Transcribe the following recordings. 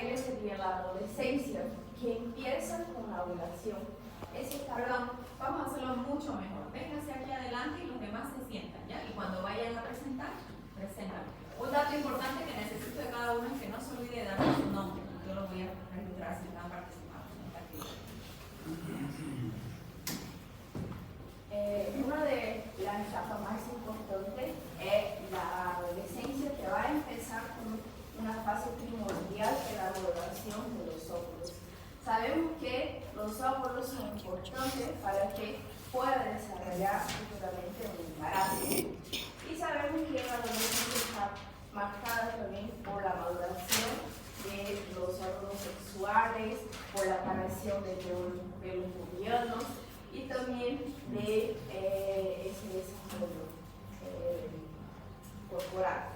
aquella sería la adolescencia, que empieza con la ovulación. Perdón, vamos a hacerlo mucho mejor. Vénganse aquí adelante y los demás se sientan, ¿ya? Y cuando vayan a presentar, presentan. Un dato importante que necesito de cada uno es que no se olvide de darle su nombre. Yo lo voy a registrar si están participando en esta actividad. Una de las etapas más importantes es la adolescencia, que va a empezar con una fase primordial de la maduración de los óvulos. Sabemos que los óvulos son importantes para que pueda desarrollar futuramente un embarazo. Y sabemos que la adolescencia está marcada también por la maduración de los órganos sexuales, por la aparición de pelos pubianos y también de ese desarrollo corporal.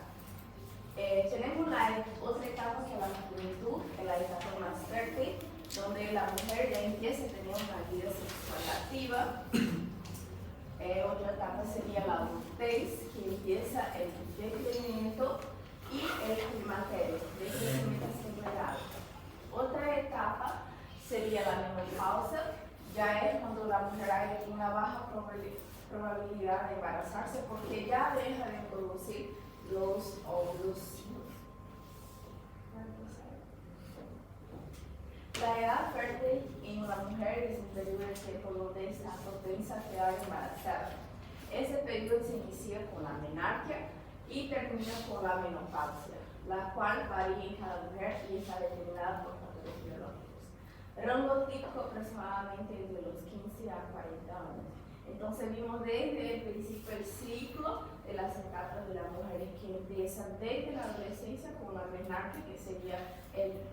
Tenemos la otra etapa que es la juventud, que es la etapa más fértil, donde la mujer ya empieza a tener una vida sexual activa. Otra etapa sería la adultez, que empieza el decrecimiento y el climaterio, decrecimiento acelerado. Otra etapa sería la menopausia, ya es cuando la mujer hay una baja probabilidad de embarazarse porque ya deja de producir los óvulos. La edad fértil en una mujer es un periodo de tiempo donde está propensa a quedar embarazada. Ese periodo se inicia con la menarquia y termina con la menopausia, la cual varía en cada mujer y está determinada por factores biológicos. El rango típico aproximadamente es de los 15 a 40 años. Entonces vimos desde el principio el ciclo de las etapas de las mujeres que empiezan desde la adolescencia con la menarquia, que sería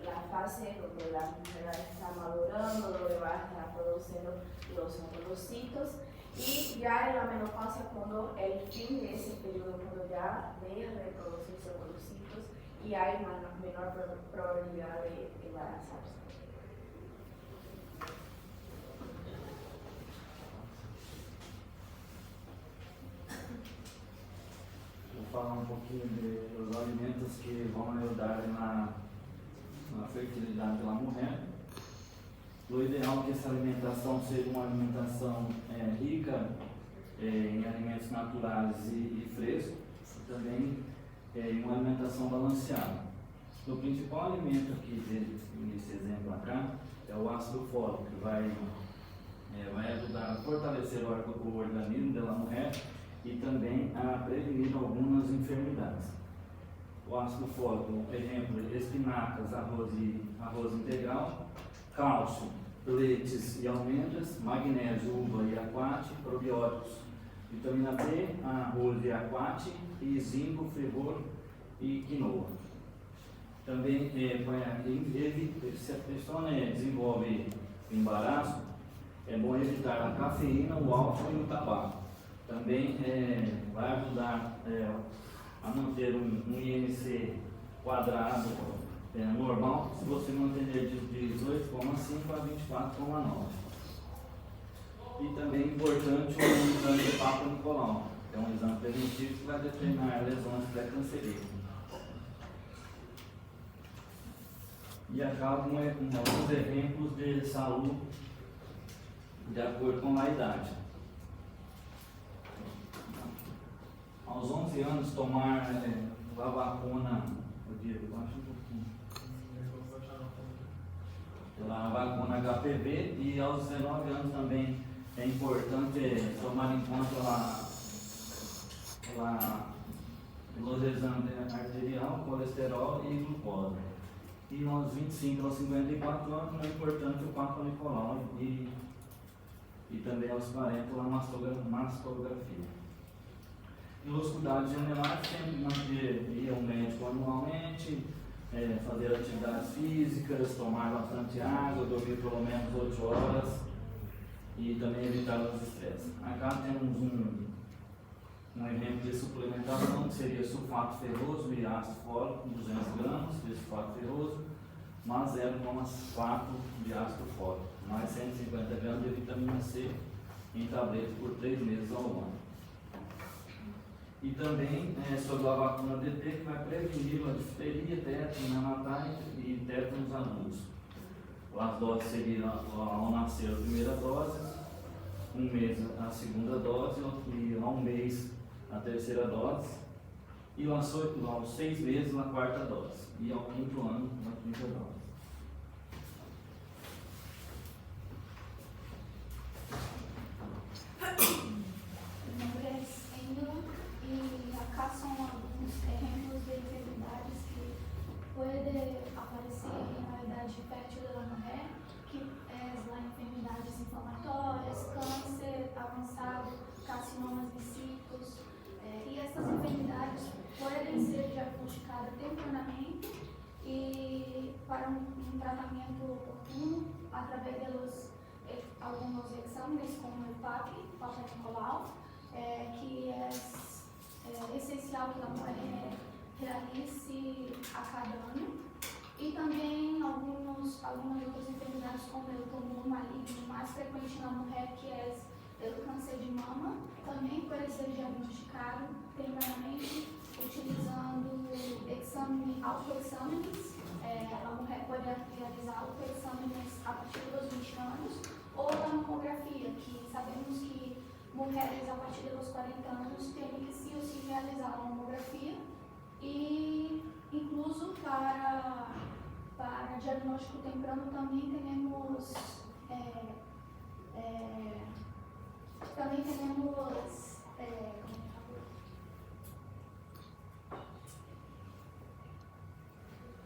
la fase donde la mujer está madurando, donde va a estar produciendo los ovocitos, y ya en la menopausia cuando el fin de ese periodo, cuando ya deja de producirse ovocitos y hay menor probabilidad de embarazarse. Vou falar um pouquinho dos alimentos que vão ajudar na fertilidade da mulher. O ideal é que essa alimentação seja uma alimentação rica em alimentos naturais e frescos, e também em uma alimentação balanceada. O principal alimento aqui nesse exemplo acá é o ácido fólico, que vai ajudar a fortalecer o organismo da mulher e também a prevenir algumas enfermidades. O ácido fólico, por exemplo, espinacas, arroz integral, cálcio, leites e almendras, magnésio, uva e aquate, probióticos, vitamina B, arroz e aquate, e zinco, ferror e quinoa. Também, se a pessoa desenvolve embaraço, é bom evitar a cafeína, o álcool e o tabaco. Também vai ajudar a manter um IMC quadrado normal, se você manter de 18,5 a 24,9. E também é importante o exame de Papa Nicolau, que é um exame preventivo que vai determinar lesões pré-cancerígenas. E acá com alguns exemplos de saúde de acordo com a idade. Aos 11 anos, tomar lavacuna, pela vacuna HPV, e aos 19 anos também é importante tomar em conta os exames arterial, colesterol e glucose. E aos 25 aos 54 anos é importante o Papa Nicolau e também aos 40 a mastografia. E os cuidados generais, sempre manter o médico anualmente, fazer atividades físicas, tomar bastante água, dormir pelo menos 8 horas e também evitar os estresses. Acá temos um exemplo de suplementação, que seria sulfato ferroso e ácido fólico, 200 gramas de sulfato ferroso, mais 0,4 de ácido fólico, mais 150 gramas de vitamina C em tabletas por 3 meses ao ano. E também sobre a vacuna DT, que vai prevenir a difteria, tétano neonatal e tétanos anudos. As doses seriam ao nascer a primeira dose, 1 mês a segunda dose e há 1 mês a terceira dose, e aos 6 meses na quarta dose e ao 5º ano na quinta dose. Y acá son algunos ejemplos de enfermedades que pueden aparecer en la edad fértil de la mujer, que es las enfermedades inflamatorias, cáncer avanzado, carcinomas de citos, y estas enfermedades pueden ser diagnosticadas tempranamente y para un tratamiento oportuno a través de algunos exámenes como el Papa Nicolau, que é essencial que a mulher realize a cada ano, e também algumas outras enfermidades como o tumor maligno mais frequente na mulher, que é o câncer de mama, também pode ser diagnosticado tempranamente utilizando autoexames. A mulher pode realizar autoexames a partir dos 20 anos, ou a mamografia, que sabemos que mulheres a partir dos 40 anos têm que se realizar a mamografia, e incluso para diagnóstico temprano também temos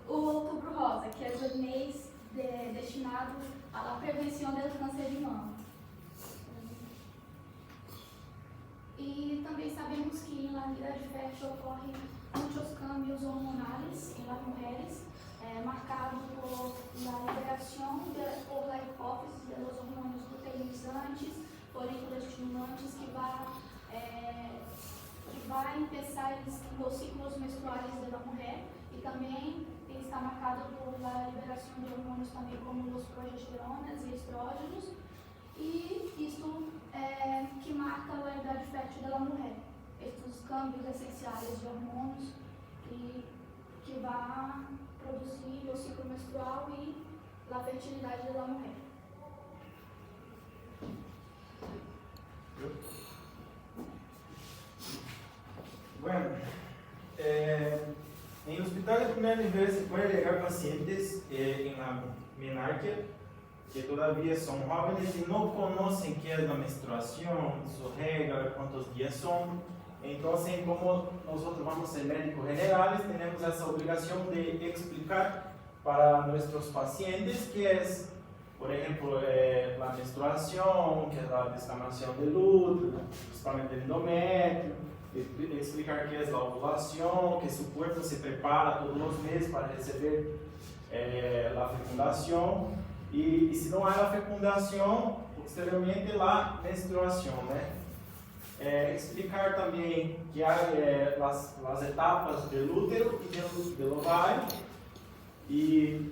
o Outubro Rosa, que é o mês destinado à prevenção do câncer de mama. E também sabemos que na idade fértil ocorrem muitos câmbios hormonais em las mulheres, marcado por la liberação por la hipófise de los hormônios luteinizantes, folículos estimulantes, que vai começar os ciclos menstruais da mulher, e também está marcado por la liberação de hormônios também como os progesteronas e estrógenos, e isto que marca a idade fértil da mulher. Estes câmbios essenciais de hormônios que vão produzir o ciclo menstrual e a fertilidade da mulher. Bueno, en hospitales de primer nivel se pueden llegar pacientes en la menarquia que todavía son jóvenes y no conocen qué es la menstruación, su regla, cuántos días son. Entonces, como nosotros vamos a ser médicos generales, tenemos esa obligación de explicar para nuestros pacientes qué es, por ejemplo, la menstruación, qué es la descamación del útero, principalmente el endometrio, explicar qué es la ovulación, que su cuerpo se prepara todos los meses para recibir la fecundación. Y si no hay la fecundación, posteriormente la menstruación, ¿no? Explicar también que hay las etapas del útero y del ovario, y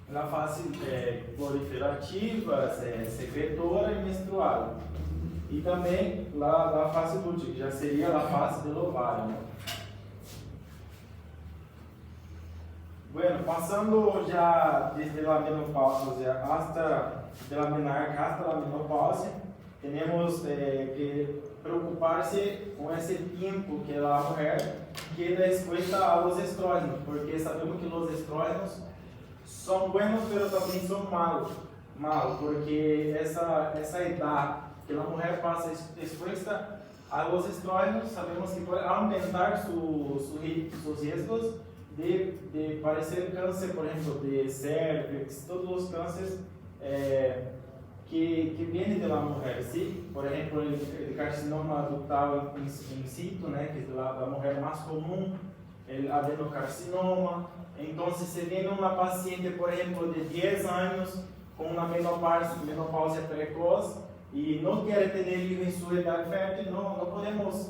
la fase proliferativa, secretora y menstrual. Y también la fase lútea, que ya sería la fase del ovario, ¿no? Bueno, pasando ya desde la menopausia hasta la menopausia, tenemos que preocuparse con ese tiempo que la mujer queda expuesta a los estrógenos, porque sabemos que los estrógenos son buenos, pero también son malos, porque esa edad que la mujer pasa expuesta a los estrógenos, sabemos que puede aumentar sus riesgos de padecer cáncer, por ejemplo, de cervix, todos los cánceres que vienen de la mujer, ¿sí? Por ejemplo, el carcinoma ductal in situ, ¿no? Que es la mujer más común, el adenocarcinoma. Entonces, se viene una paciente, por ejemplo, de 10 años con una menopausia precoz y no quiere tener hijo en su edad fértil, no podemos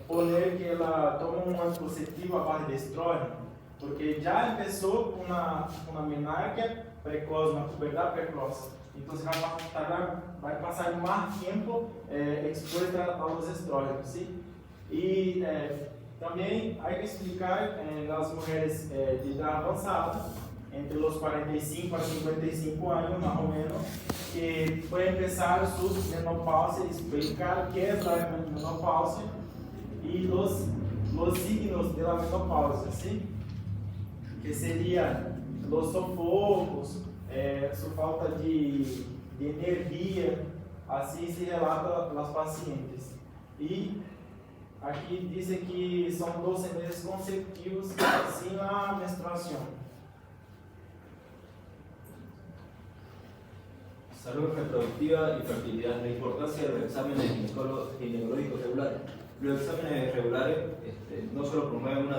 poner que ela tome um anticonceptivo a base de estrógeno, porque já começou com uma menarquia precoce, uma puberdade precoce. Então vai passar mais tempo exposta aos estrógenos, sim? Y también hay que explicar en las mujeres de edad avanzada, entre los 45 a 55 años más o menos, que puede empezar su menopausia, explicar qué es la menopausia y los signos de la menopausia, ¿sí? Que serían los sofocos, su falta de energía, así se relata las pacientes. Y aquí dice que son 12 meses consecutivos sin la menstruación. Salud reproductiva y fertilidad. La importancia de los exámenes ginecológicos regulares. Los exámenes regulares no solo promueven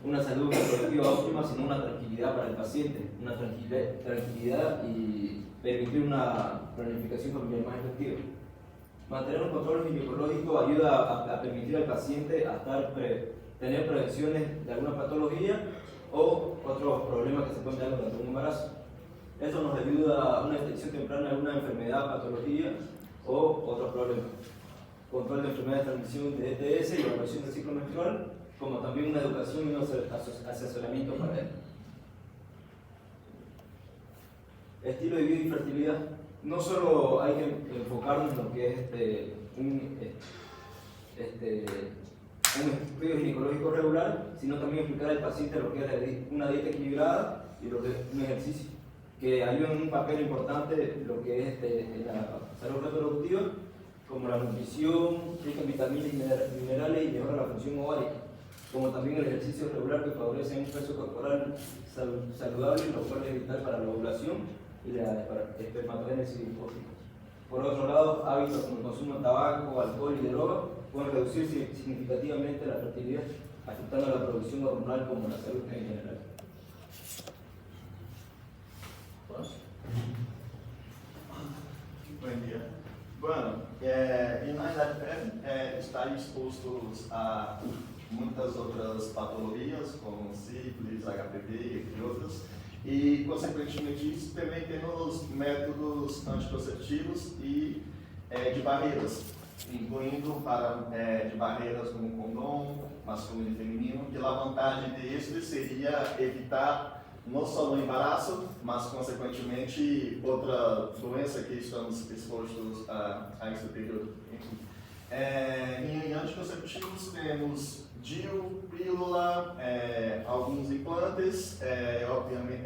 una salud reproductiva óptima, sino una tranquilidad para el paciente, una tranquilidad y permitir una planificación familiar más efectiva. Mantener un control ginecológico ayuda a permitir al paciente a tener prevenciones de alguna patología o otros problemas que se pueden dar durante un embarazo. Eso nos ayuda a una detección temprana de alguna enfermedad, patología o otros problemas. Control de enfermedades de transmisión de ETS y evaluación del ciclo menstrual, como también una educación y un asesoramiento para él. Estilo de vida y fertilidad. No solo hay que enfocarnos en lo que es un estudio ginecológico regular, sino también explicar al paciente lo que es una dieta equilibrada y lo que es un ejercicio, que ayudan en un papel importante lo que es la salud reproductiva, como la nutrición, rica en vitaminas y minerales y mejora la función ovárica, como también el ejercicio regular que favorece un peso corporal saludable, lo cual es vital para la ovulación y la espermatogénesis linfótica. Por otro lado, hábitos como el consumo de tabaco, alcohol y droga pueden reducir significativamente la fertilidad, afectando la producción hormonal como la salud en general. Bom dia. Bueno, e na idade está expostos a muitas outras patologias, como sífilis, HPV, entre outras, e, consequentemente, isso também temos métodos anticonceptivos e de barreiras, incluindo de barreiras como condom, masculino e feminino, que a vantagem deste seria evitar não só no embaraço, mas, consequentemente, outra doença que estamos expostos a esse período. Em anticonceptivos temos DIU, pílula, alguns implantes, obviamente,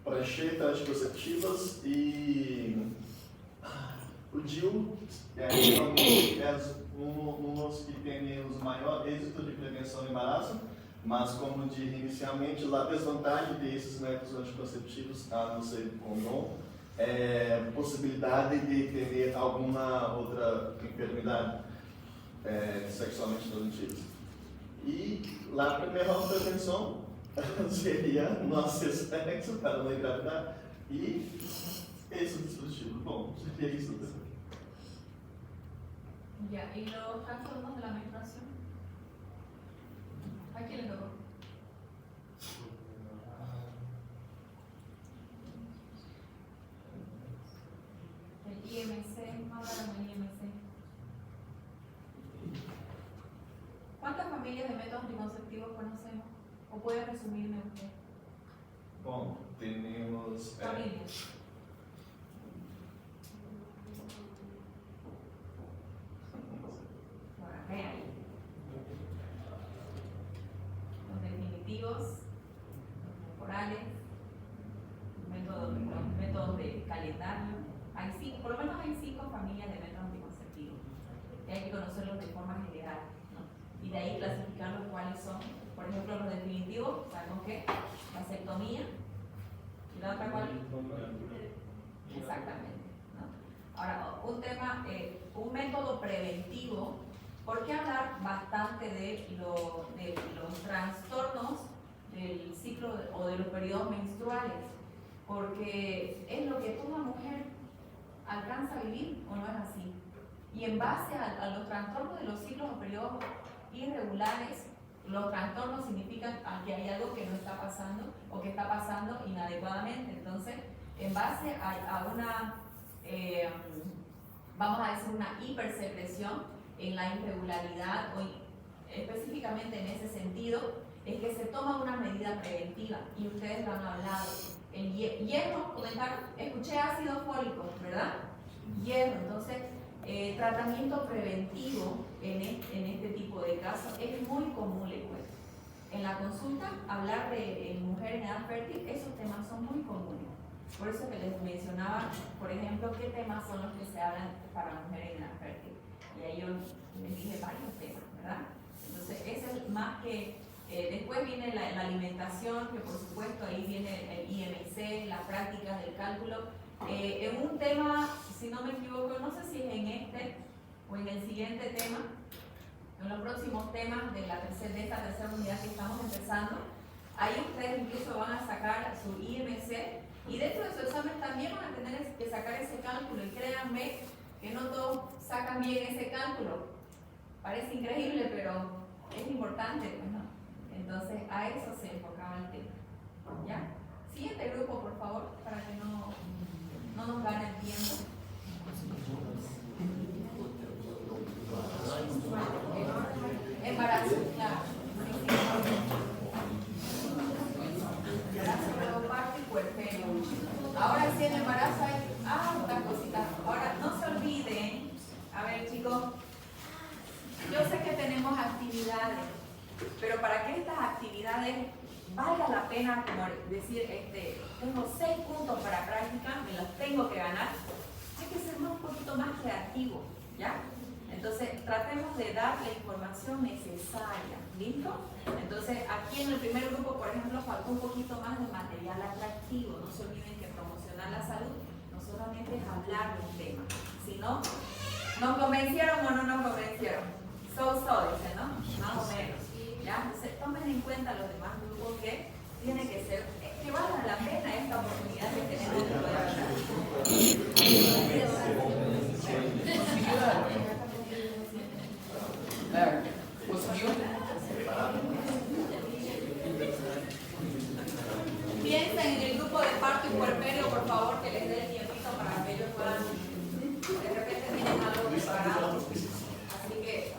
pranchetas anticonceptivas e o DIU é um dos que tem o maior êxito de prevenção do embaraço, mas, como disse inicialmente, a desvantagem desses métodos anticonceptivos, a não ser condom, possibilidade de ter alguma outra enfermidade sexualmente transmitida. E a primeira prevenção seria não hacer sexo para não engravidar e esse dispositivo. Bom, seria isso. Ya, ¿y los trastornos de la menstruación? ¿A quién le tocó? El IMC, no hablamos del IMC. ¿Cuántas familias de métodos anticonceptivos conocemos? ¿O puede resumirme usted? Bom, temos Familias. Bueno, ¿qué hay? Los definitivos, los temporales, los métodos de calendario. Por lo menos hay 5 familias de métodos anticonceptivos. Y hay que conocerlos de forma general, ¿no? Y de ahí clasificarlos cuáles son. Por ejemplo, los definitivos, ¿sabemos qué? Vasectomía. ¿Y la otra cuál? Exactamente, ¿no? Ahora, un tema, un método preventivo. ¿Por qué hablar bastante de los trastornos del ciclo o de los periodos menstruales? Porque es lo que toda mujer alcanza a vivir o no es así. Y en base a los trastornos de los ciclos o periodos irregulares, los trastornos significan que hay algo que no está pasando o que está pasando inadecuadamente. Entonces, en base a una, vamos a decir, una hipersecreción, en la irregularidad o específicamente en ese sentido es que se toma una medida preventiva y ustedes lo han hablado. El hierro, comentaron, escuché ácido fólico, ¿verdad? Hierro, entonces tratamiento preventivo en este tipo de casos es muy común, les cuento. En la consulta, hablar de mujer en edad fértil, esos temas son muy comunes. Por eso que les mencionaba, por ejemplo, qué temas son los que se hablan para mujeres en edad fértil. Y ahí yo les dije varios temas, ¿verdad? Entonces, ese es más que... después viene la alimentación, que por supuesto ahí viene el IMC, las prácticas del cálculo. En un tema, si no me equivoco, no sé si es en este o en el siguiente tema, en los próximos temas de esta tercera unidad que estamos empezando, ahí ustedes incluso van a sacar su IMC y dentro de su examen también van a tener que sacar ese cálculo y créanme que no todos sacan bien ese cálculo. Parece increíble, pero es importante, pues, ¿no? Entonces a eso se enfocaba el tema. ¿Ya? Siguiente grupo, por favor, para que no nos gane el tiempo. Embarazo, claro. Embarazo, luego parto y puerperio. Ahora sí el embarazo hay hartas cositas. Ahora no se olviden, a ver chicos, yo sé que tenemos actividades, pero para que estas actividades valga la pena, como decir, tengo 6 puntos para práctica, me los tengo que ganar, hay que ser un poquito más creativo, ¿ya? Entonces, tratemos de dar la información necesaria, ¿listo? Entonces, aquí en el primer grupo, por ejemplo, faltó un poquito más de material atractivo. No se olviden que promocionar la salud no solamente es hablar de un tema, sino, ¿nos convencieron o no nos convencieron? Dice, ¿no? Más o menos. ¿Ya? Entonces, tomen en cuenta los demás grupos que tiene que ser, que valga la pena esta oportunidad que tenemos de poder hablar. Piensen en el grupo de parto y puerperio, por favor, que les dé el tiempito para que ellos puedan, de repente tienen algo preparado. Así que,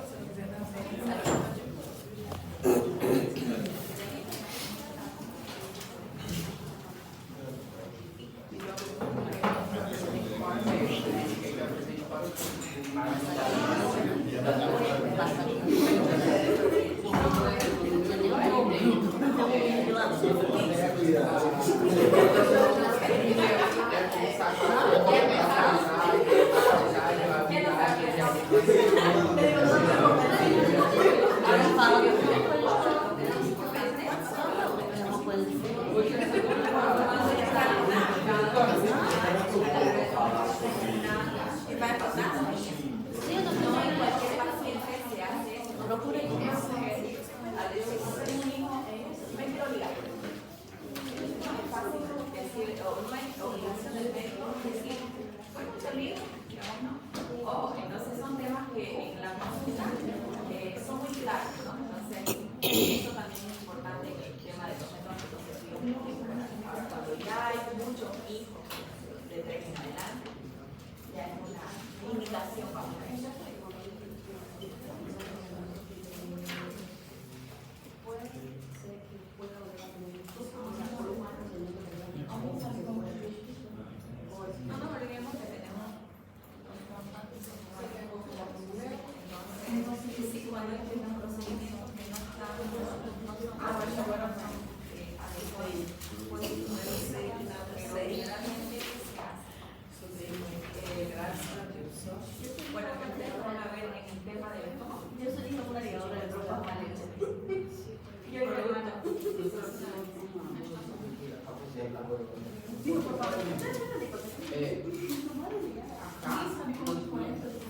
entonces son temas que en la consulta son muy claros, ¿no? Entonces, eso también es importante, el tema de los métodos anticonceptivos múltiples. Ahora, cuando ya hay muchos hijos de 3 en adelante, ya es una indicación para una persona. No nos olvidemos que tenemos cuando es un procedimiento que no está bueno, que ustedes van a ver en el tema de yo soy una ligadora de ropa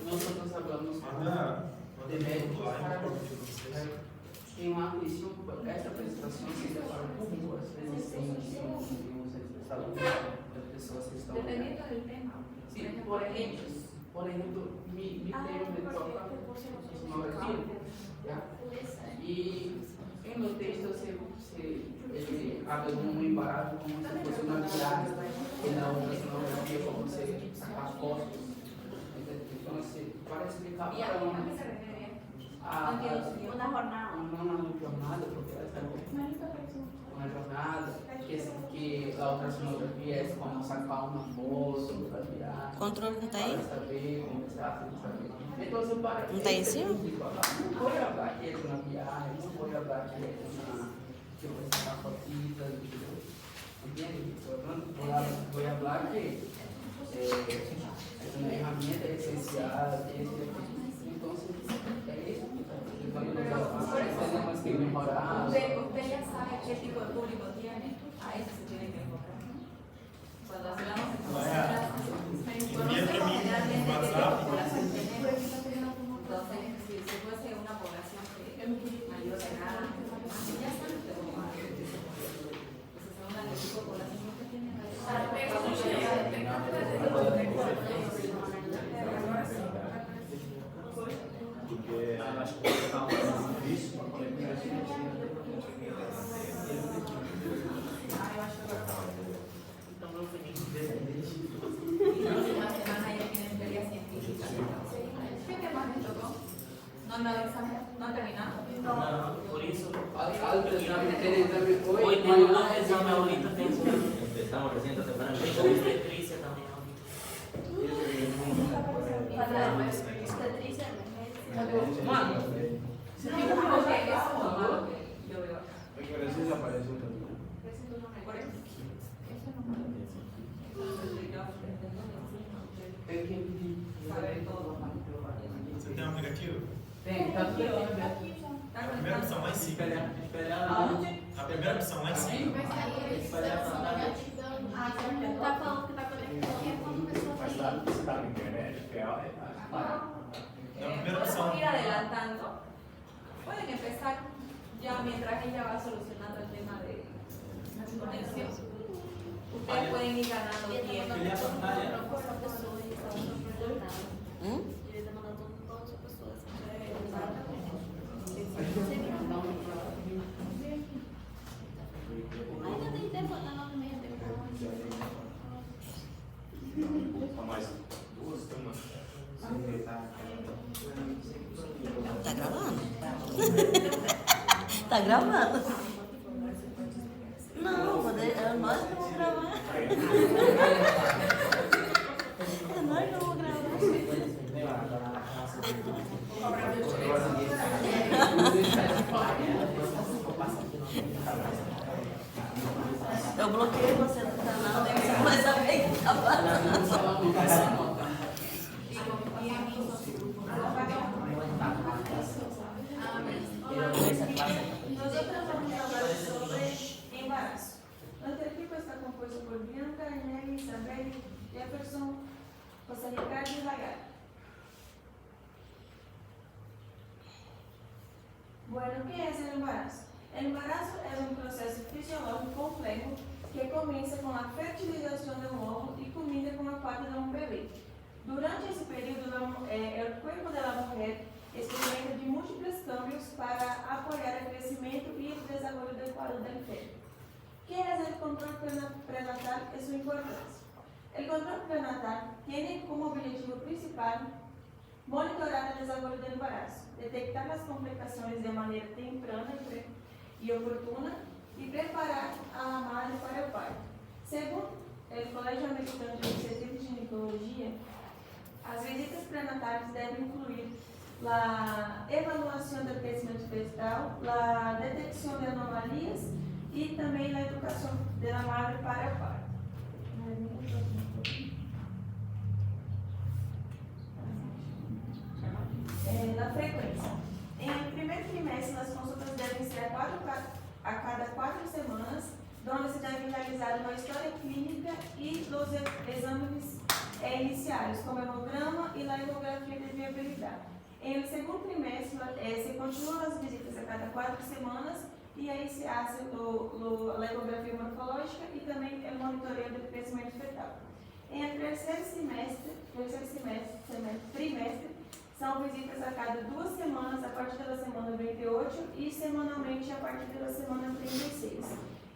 nosotros hablamos de médicos para tem uma questão, essa prestação se separa um público, às vezes tem saúde das pessoas que estão dependiendo del tema. Sim, por exemplo, me toca sonografia, e no texto você habla de um embaraço como se fosse uma viagem, e na outra sonografia como você sacar fotos. Então, parece que ficar ¿Viaje? para ¿A qué se refiere? a, Una jornada. uma jornada, porque essa é uma jornada que a ultrassonografia é como sacar uma foto para virar. Controle não tá aí? Para saber como está, sem saber. Então, eu para. Não tá em cima? Não vou jogar aquele na viagem, não vou jogar aquele na. Que eu vou sacar fotitas, entendeu? Entende? Vou falar que essa ferramenta é essencial, então, é isso que está tenemos que mejorar. Usted ya sabe qué tipo de público tiene, a eso se tiene que enfocar. Cuando hablamos de conocemos generalmente qué tipo de población tenemos. Entonces, si se fuese una población que mayor de edad, ya saben de cómo va a ser. Entonces, según el tipo de población que tiene, Porque acho que está mais difícil para conectar a gente. Próxima semana ya tienen teoría científica. ¿Qué más les tocó? ¿No han dado examen? ¿No han terminado? Por isso, Alto exame, aquele exame foi. hoje tem um exame ahorita, tem Empezamos recién esta semana. obstetrícia também. Obstetricia, Mano, Yo veo. É que às vezes apareceu também. Por eso. tem que pedir. Saber todo. Você tem um aplicativo? Tem, tá tudo aqui. A primeira opção lá em cima. Esperar. A primeira opção lá em cima. Tá falando que tá conectando é quando a pessoa Mas tem. você está na internet, que é Na primeira opção. Podemos ir adelantando. Pueden empezar ya mientras ella va solucionando el tema de la conexión. Ustedes pueden ir ganando tiempo. Ele é a pantalla. Ele tá mandando todas as pessoas. Ainda tem tempo, tá 9h30, tem só mais duas turmas. Tá gravando? Tá gravando? Não, é nós que vamos gravar. É nós que vamos Eu bloqueei você do canal, daí você vai saber que tá falando. Nosotros vamos a hablar sobre embarazo. Nuestro equipo está compuesto por Bianca, Nelly, Isabel, Jefferson, José Ricardo y Lagar. Bueno, ¿qué es el embarazo? El embarazo es un proceso fisiológico complejo que comienza con la fertilización del óvulo y culmina con la parte de un bebé. Durante esse período, o corpo da mulher experimenta de múltiplos cambios para apoiar o crescimento e o desenvolvimento adequado do feto. ¿Qué es el control prenatal y su importancia? El control prenatal tiene como objetivo principal monitorar el desarrollo del embarazo, detectar las complicaciones de manera temprana y oportuna y preparar a la madre para el parto. Según el Colegio Americano de Obstetricia y Ginecologia, as visitas pré-natais devem incluir a avaliação do crescimento fetal, a detecção de anomalias e também a educação da madre para o parto. Na frequência. Em primeiro trimestre, as consultas devem ser a cada 4 semanas, onde se deve realizar uma história clínica e os exames iniciais, como hemograma e a ecografia de viabilidade. Em o segundo trimestre, se continuam as visitas a cada 4 semanas e aí se hace a ecografia morfológica e também o monitoreio do crescimento fetal. Em o terceiro trimestre, são visitas a cada 2 semanas, a partir da semana 28 e semanalmente a partir da semana 36.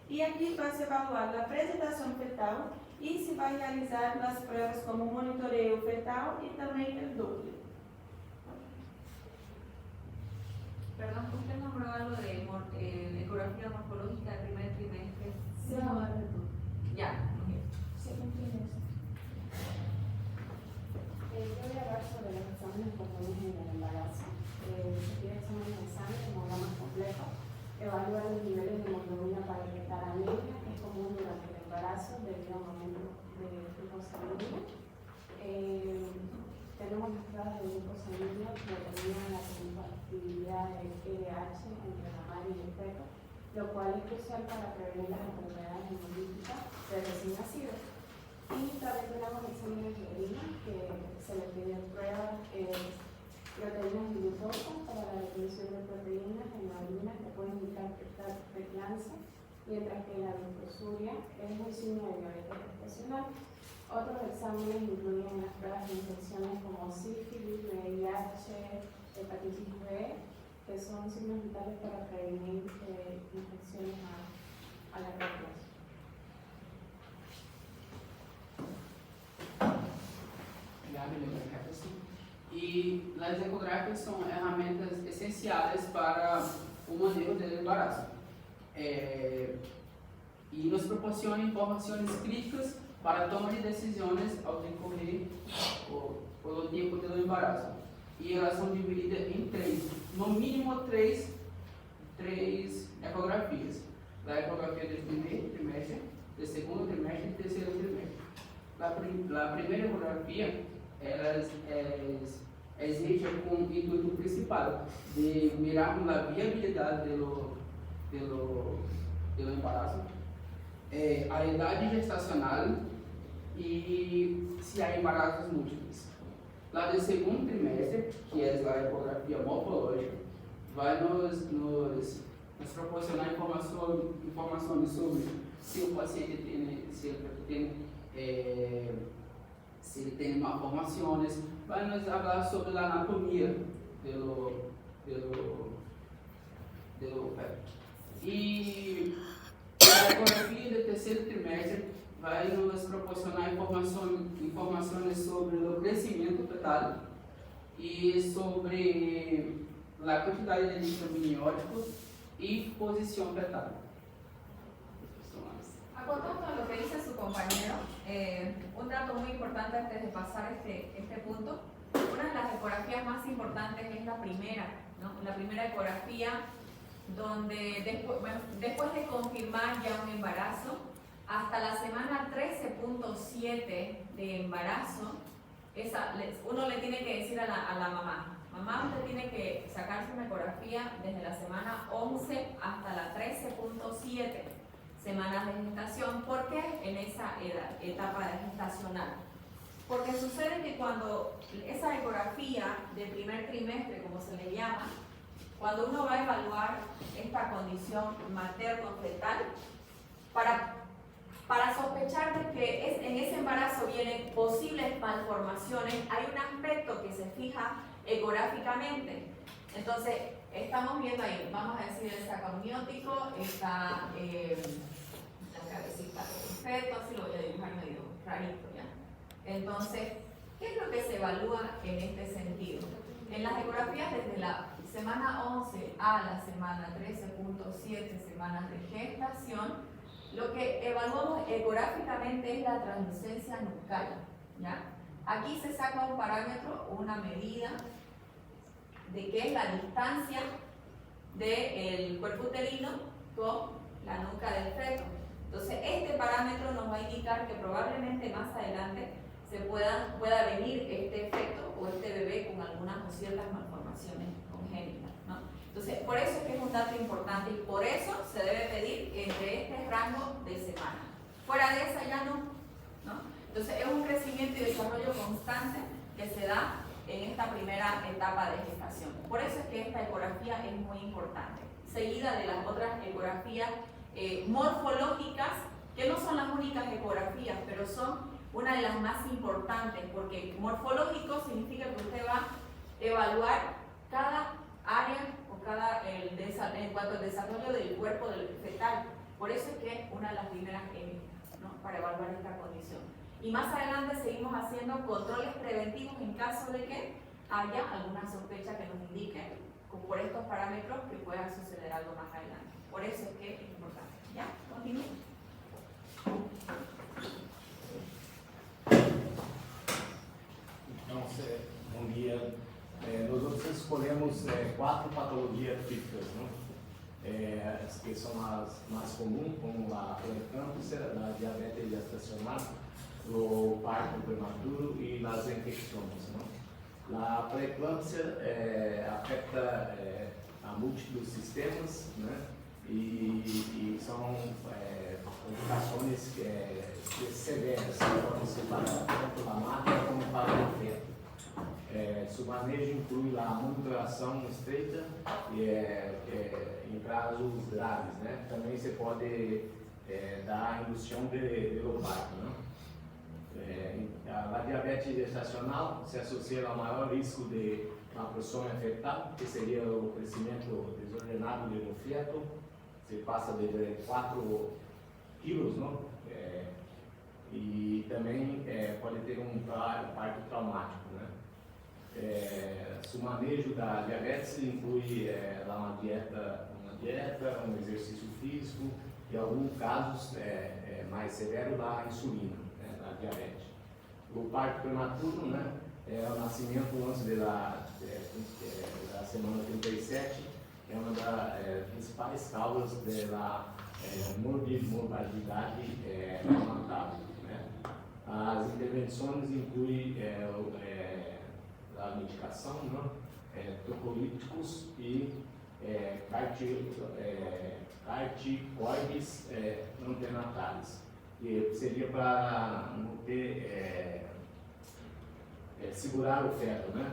E aqui vai ser evaluada a apresentação fetal e se vai realizar as provas como monitoreio fetal e também o Doppler. Perdón, usted nombró algo de ecografía morfológica del primer trimestre. Sí, Ya, ok. Yo voy a hablar sobre los exámenes comunes en el embarazo. Se pide exámenes de sangre como lo más complejo, evaluar los niveles de hemoglobina para detectar anemia, que es común durante el embarazo debido a un aumento de flujo sanguíneo. Tenemos las pruebas de grupo sanguíneo que determinan la compatibilidad del LH entre la madre y el feto, lo cual es crucial para prevenir las enfermedades hemolíticas del recién nacido. Y también tenemos exámenes de orina que se le piden pruebas proteínas y glucosa para la definición de proteínas en la orina que pueden indicar preeclampsia, mientras que la glucosuria es un signo de diabetes gestacional. Otros exámenes incluyen las pruebas de infecciones como sífilis, VIH, hepatitis B, que son signos vitales para prevenir infecciones a largo plazo. E as ecográficas são ferramentas essenciais para o manejo do embaraço e nos proporcionam informações críticas para a toma de decisões ao decorrer pelo tempo do embaraço. E elas são divididas em no mínimo três ecografias. A ecografia do primeiro trimestre, do segundo trimestre e do terceiro trimestre. A primeira ecografia existe com o intuito principal de mirar a viabilidade do embaraço, a idade gestacional e se há embarazos múltiplos. Lá do segundo trimestre, que é a ecografia morfológica, vai nos proporcionar informações sobre se o paciente se ele tem malformações, vai nos falar sobre a anatomia do feto. E a ecografia do terceiro trimestre vai nos proporcionar informações sobre o crescimento fetal e sobre a quantidade de líquido amniótico y posición fetal. Acordando a lo que dice su compañero, un dato muy importante antes de pasar este punto, una de las ecografías más importantes es la primera, ¿no? La primera ecografía donde después de confirmar ya un embarazo, hasta la semana 13.7 de embarazo, uno le tiene que decir a la mamá, usted tiene que sacarse una ecografía desde la semana 11 hasta la 13.7 semanas de gestación. ¿Por qué en esa etapa gestacional? Porque sucede que cuando esa ecografía de primer trimestre, como se le llama, cuando uno va a evaluar esta condición materno-fetal, para sospechar de que en ese embarazo vienen posibles malformaciones, hay un aspecto que se fija ecográficamente. Entonces, estamos viendo ahí, vamos a decir, el saco amniótico, está la cabecita del feto, así lo voy a dibujar medio rarito, ¿ya? Entonces, ¿qué es lo que se evalúa en este sentido? En las ecografías desde la semana 11 a la semana 13.7 semanas de gestación, lo que evaluamos ecográficamente es la translucencia nucal, ¿ya? Aquí se saca un parámetro, una medida de qué es la distancia del cuerpo uterino con la nuca del feto. Entonces, este parámetro nos va a indicar que probablemente más adelante se pueda venir este feto o este bebé con algunas o ciertas malformaciones congénitas, ¿no? Entonces, por eso es que es un dato importante y por eso se debe pedir entre este rango de semanas. Fuera de esa ya no. Entonces, es un crecimiento y desarrollo constante que se da en esta primera etapa de gestación. Por eso es que esta ecografía es muy importante, seguida de las otras ecografías morfológicas, que no son las únicas ecografías, pero son una de las más importantes, porque morfológico significa que usted va a evaluar cada área o en cuanto al desarrollo del cuerpo del fetal. Por eso es que es una de las primeras ¿no? para evaluar esta condición. Y más adelante seguimos haciendo controles preventivos en caso de que haya alguna sospecha que nos indique por estos parámetros que puedan suceder algo más adelante. Por eso es que es importante. ¿Ya? Continúe. Então, bom dia. Nós escolhemos 4 patologias típicas, né? Que são as mais comuns, como a pré-eclâmpsia, a diabetes gestacional, o parto prematuro e as infecções. Né? A pré-eclâmpsia afeta a múltiplos sistemas, né? E são complicações severas, que podem ser tanto para a madre como para o feto. Seu manejo inclui a monitoração estreita em casos graves, né? Também você pode dar a indução de parto, né? A diabetes gestacional se associa ao maior risco de uma pressão fetal, que seria o crescimento desordenado do feto. Você passa de 4 quilos, não? E também pode ter um parto traumático, né? O manejo da diabetes inclui uma dieta, um exercício físico e, em alguns casos mais severos, a insulina, né, da diabetes. O parto prematuro, né, é o nascimento antes da semana 37, é uma das principais causas da mortalidade neonatal. Né? As intervenções incluem a medicação, né? Trocolíticos e corticoides antenatais, que seria para não ter, segurar o feto, né?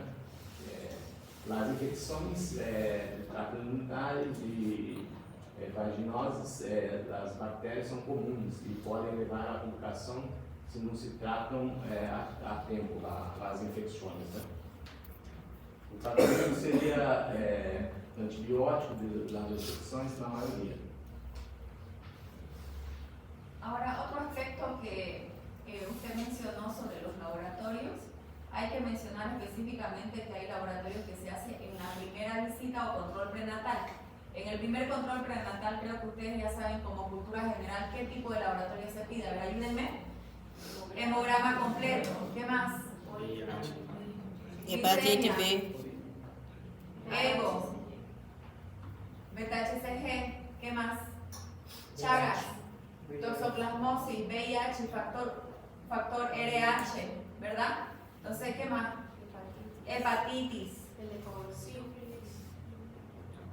As infecções de trato imunitário e vaginoses das bactérias são comuns e podem levar à complicação se não se tratam a tempo as infecções, né? O tratamento seria antibiótico das infecções na maioria. Ahora, otro aspecto que usted mencionó sobre los laboratorios, hay que mencionar específicamente que hay laboratorios que se hacen en la primera visita o control prenatal. En el primer control prenatal creo que ustedes ya saben como cultura general qué tipo de laboratorio se pide. A ver, ayúdenme. Hemograma completo. ¿Qué más? Hepatite B. Evo. Beta-HCG. ¿Qué más? Chagas. Toxoplasmosis, VIH, factor RH, ¿verdad? Entonces, ¿qué más? Hepatitis.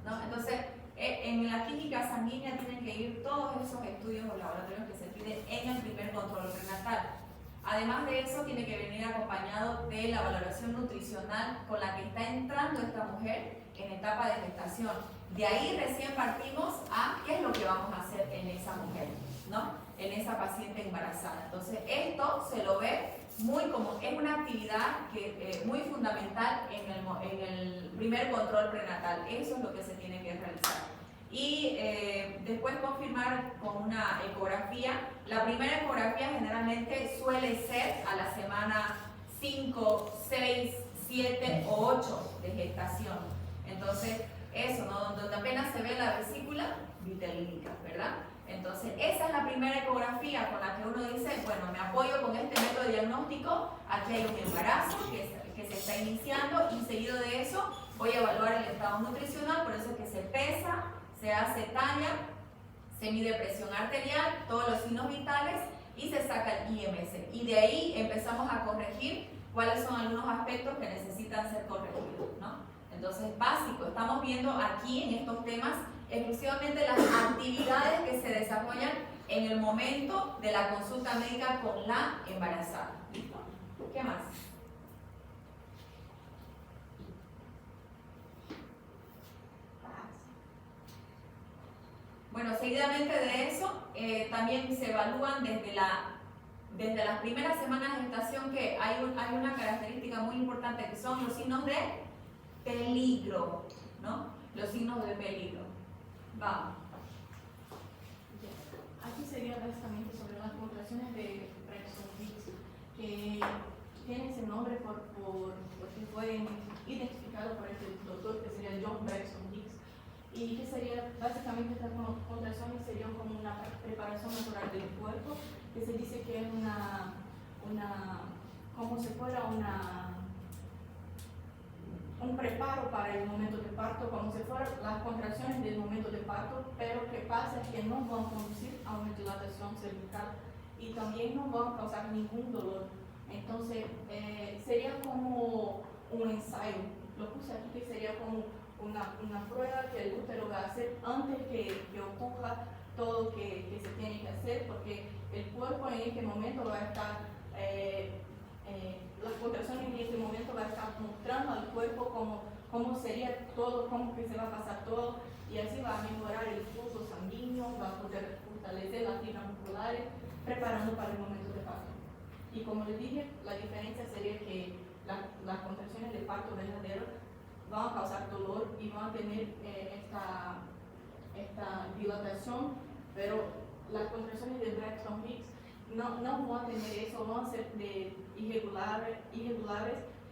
¿No? Entonces, en la química sanguínea tienen que ir todos esos estudios o laboratorios que se piden en el primer control prenatal. Además de eso, tiene que venir acompañado de la valoración nutricional con la que está entrando esta mujer en etapa de gestación. De ahí recién partimos a qué es lo que vamos a hacer en esa mujer, ¿no? En esa paciente embarazada. Entonces, esto se lo ve muy como, es una actividad que, muy fundamental en el primer control prenatal. Eso es lo que se tiene que realizar. Y después confirmar con una ecografía. La primera ecografía generalmente suele ser a la semana 5, 6, 7 o 8 de gestación. Entonces, eso, ¿no? Donde apenas se ve la vesícula vitelínica, ¿verdad? Entonces, esa es la primera ecografía con la que uno dice, bueno, me apoyo con este método diagnóstico, aquí hay un embarazo que se está iniciando y seguido de eso voy a evaluar el estado nutricional, por eso es que se pesa, se hace talla, se mide presión arterial, todos los signos vitales y se saca el IMS. Y de ahí empezamos a corregir cuáles son algunos aspectos que necesitan ser corregidos, ¿no? Entonces, básico, estamos viendo aquí en estos temas exclusivamente las actividades que se desarrollan en el momento de la consulta médica con la embarazada. ¿Listo? ¿Qué más? Bueno, seguidamente de eso, también se evalúan desde las primeras semanas de gestación que hay una característica muy importante que son los signos de peligro, ¿no? Los signos de peligro. Vamos. Aquí sería básicamente sobre las contracciones de Braxton Hicks, que tienen ese nombre porque fue identificado por este doctor, que sería John Braxton Hicks, y que sería básicamente estas contracciones serían como una preparación natural del cuerpo, que se dice que es como si fuera un preparo para el momento de parto, como si fueran las contracciones del momento de parto, pero que pasa es que no van a conducir a una dilatación cervical y también no van a causar ningún dolor. Entonces, sería como un ensayo. Lo puse aquí que sería como una prueba que el útero va a hacer antes que ocurra todo lo que se tiene que hacer, porque el cuerpo en este momento va a estar, las contracciones en este momento va a estar mostrando al cuerpo cómo sería todo, cómo que se va a pasar todo, y así va a mejorar el flujo sanguíneo, va a poder fortalecer las fibras musculares, preparando para el momento de parto. Y como les dije, la diferencia sería que las contracciones de parto verdadero van a causar dolor y van a tener esta dilatación, pero las contracciones de Braxton Hicks no van a tener eso, van a ser irregulares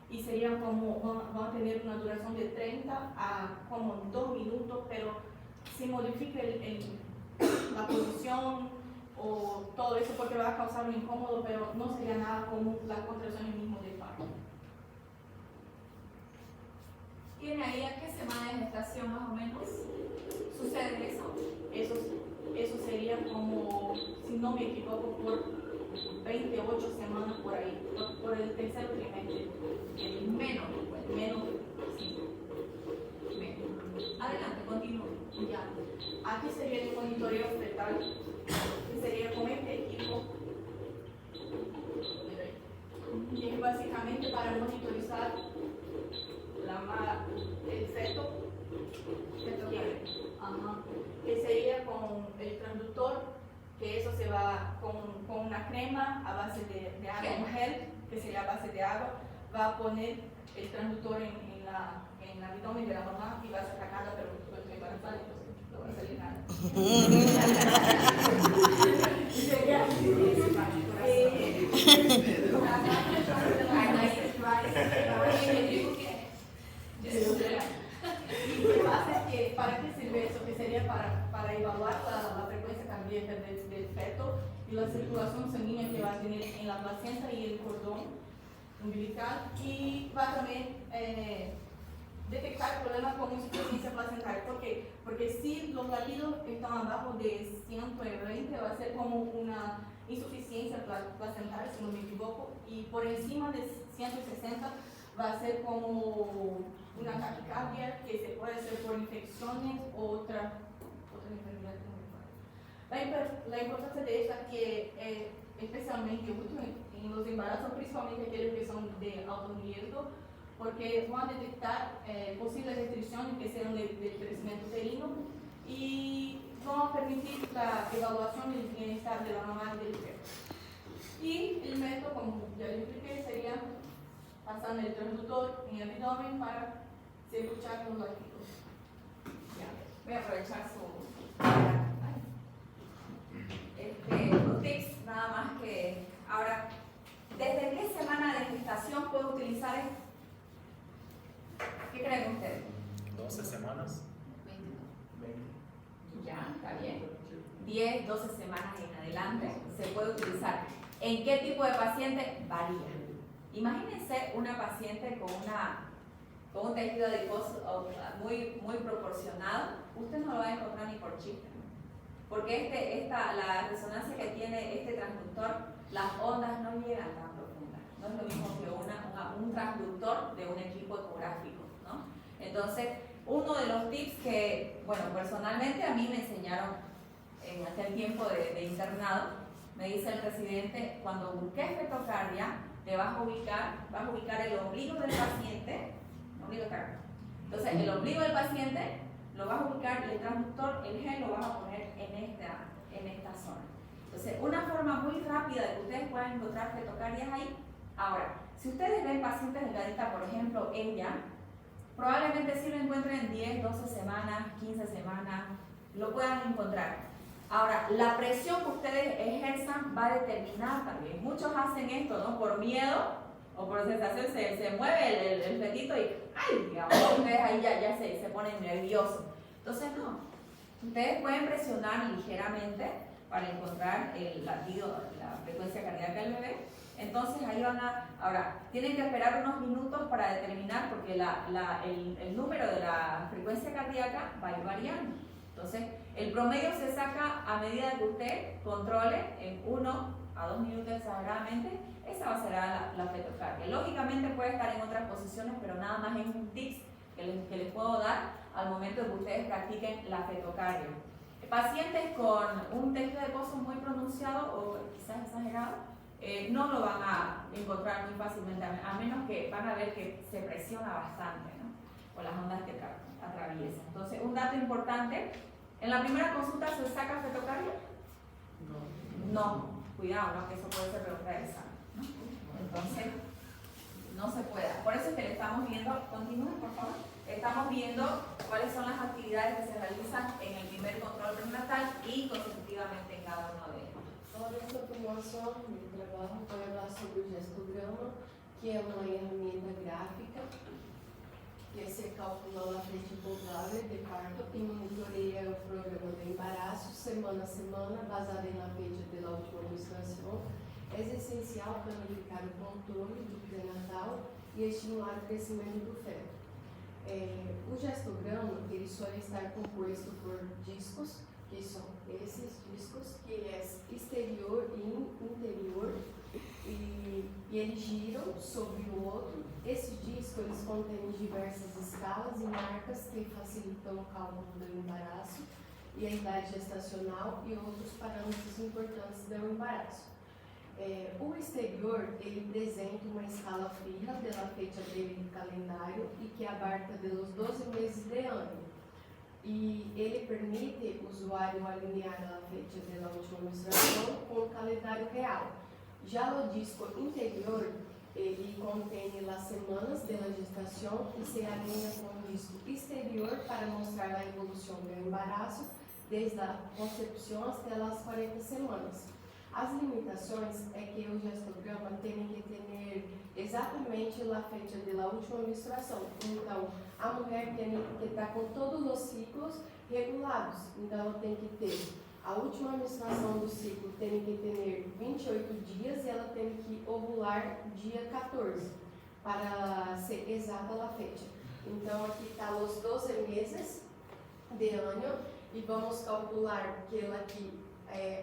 y serían van a tener una duración de 30 a como 2 minutos, pero si modifica la posición o todo eso, porque va a causar un incómodo, pero no sería nada como las contracciones mismas del parto. ¿Tiene ahí a qué semana de gestación más o menos sucede eso? Eso sería como, si no me equivoco, por 28 semanas por ahí, por el tercer trimestre. Menos, sí. Menos. Adelante, continúe. Ya. Aquí sería el monitoreo fetal, que sería con este equipo, y es básicamente para monitorizar el feto, que sería con el transductor, que eso se va con una crema a base de agua, un gel, que sería a base de agua, va a poner el transductor en el abdomen de la mamá y va a sacarla, pero estoy embarazada, entonces no va a salir nada. Y lo que pasa es que, ¿para qué sirve eso? Que sería para evaluar la frecuencia cardíaca del feto y la circulación sanguínea que va a tener en la placenta y el cordón umbilical, y va a también detectar problemas con insuficiencia placentaria. ¿Por qué? Porque si los latidos están abajo de 120 va a ser como una insuficiencia placentaria, si no me equivoco, y por encima de 160 va a ser como una taquicardia que se puede hacer por infecciones o otra enfermedad. La importancia de esto es que especialmente en los embarazos, principalmente aquellos que son de alto riesgo, porque van a detectar posibles restricciones que sean del crecimiento uterino y van a permitir la evaluación del bienestar de la mamá y del feto. Y el método, como ya les expliqué, sería pasando el transductor en el abdomen para escuchar los latidos. Voy a aprovechar un tips nada más que ahora, ¿desde qué semana de gestación puedo utilizar esto? ¿Qué creen ustedes? 12 semanas. 20. Ya, está bien. 10, 12 semanas en adelante se puede utilizar. ¿En qué tipo de paciente? Varía. Imagínense una paciente con un tejido adiposo muy proporcionado, usted no lo va a encontrar ni por chiste, porque la resonancia que tiene este transductor, las ondas no llegan tan profundas, no es lo mismo que un transductor de un equipo ecográfico, ¿no? Entonces, uno de los tips que, bueno, personalmente a mí me enseñaron en aquel tiempo de internado, me dice el residente, cuando busques fetocardia, te vas a ubicar el ombligo del paciente, entonces el ombligo del paciente lo vas a ubicar y el transductor, el gel, lo vas a poner en esta zona. Entonces, una forma muy rápida de que ustedes puedan encontrar fetocardias ahí. Ahora, si ustedes ven pacientes delgaditas, por ejemplo, ella, probablemente sí lo encuentren en 10, 12 semanas, 15 semanas, lo puedan encontrar. Ahora, la presión que ustedes ejerzan va a determinar también. Muchos hacen esto, ¿no? Por miedo o por sensación se mueve el fetito y ¡ay! Digamos, ustedes ahí ya se ponen nerviosos. Entonces no, ustedes pueden presionar ligeramente para encontrar el latido, la frecuencia cardíaca del bebé. Entonces ahí ahora, tienen que esperar unos minutos para determinar porque el número de la frecuencia cardíaca va a ir variando. Entonces, el promedio se saca a medida que usted controle en 1 a 2 minutos exageradamente, esa será la fetocardia. Lógicamente puede estar en otras posiciones, pero nada más es un tips que les puedo dar al momento de que ustedes practiquen la fetocardia. Pacientes con un tejido adiposo muy pronunciado o quizás exagerado, no lo van a encontrar muy fácilmente, a menos que van a ver que se presiona bastante, ¿no? Por las ondas que atraviesan. Entonces, un dato importante, ¿en la primera consulta se saca fetocardia? No, cuidado, ¿no? Que eso puede ser pregunta de examen, ¿no? Entonces, no se puede. Por eso es que le estamos viendo, continúen por favor, estamos viendo cuáles son las actividades que se realizan en el primer control prenatal y consecutivamente en cada uno de ellos. Olha, essa formação, meu trabalho vai falar sobre o gestograma, que é uma ferramenta gráfica, que se calcula a frente provável de parto e monitoreia o programa do embaraço semana a semana, baseado na fecha da última menstruação. É essencial para verificar o controle do pré-natal e estimular o crescimento do feto. O gestograma ele suele estar composto por discos, que são esses discos, que é exterior e interior, e eles giram sobre o outro. Esses discos eles contêm diversas escalas e marcas que facilitam o cálculo do embaraço e a idade gestacional e outros parâmetros importantes do embaraço. O exterior ele apresenta uma escala fija da fecha dele do calendário e que abarca dos 12 meses de ano. E ele permite o usuário alinhar a fecha da última menstruação com o calendário real. Já o disco interior, ele contém as semanas da gestação e se alinha com o disco exterior para mostrar a evolução do embaraço desde a concepção até as 40 semanas. As limitações é que o gestograma tem que ter exatamente a fecha da última menstruação. Então, a mulher tem que estar com todos os ciclos regulados. Então, ela tem que ter a última menstruação do ciclo, tem que ter 28 dias e ela tem que ovular dia 14, para ser exata a fecha. Então, aqui está os 12 meses de ano e vamos calcular que ela aqui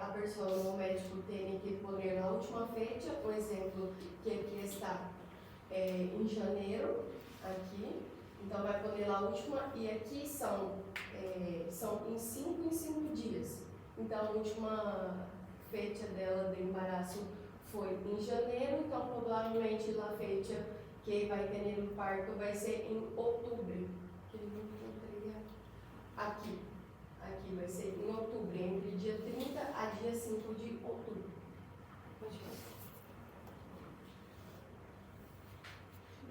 a pessoa, o médico tem que pôr a última fecha, por exemplo, que aqui está em janeiro, aqui, então vai pôr a última, e aqui são em 5 dias. Então a última fecha dela de embaraço foi em janeiro, então provavelmente a fecha que vai ter o parto vai ser em outubro. Aqui vai ser em outubro, entre dia 30 a dia 5 de outubro. Pode passar.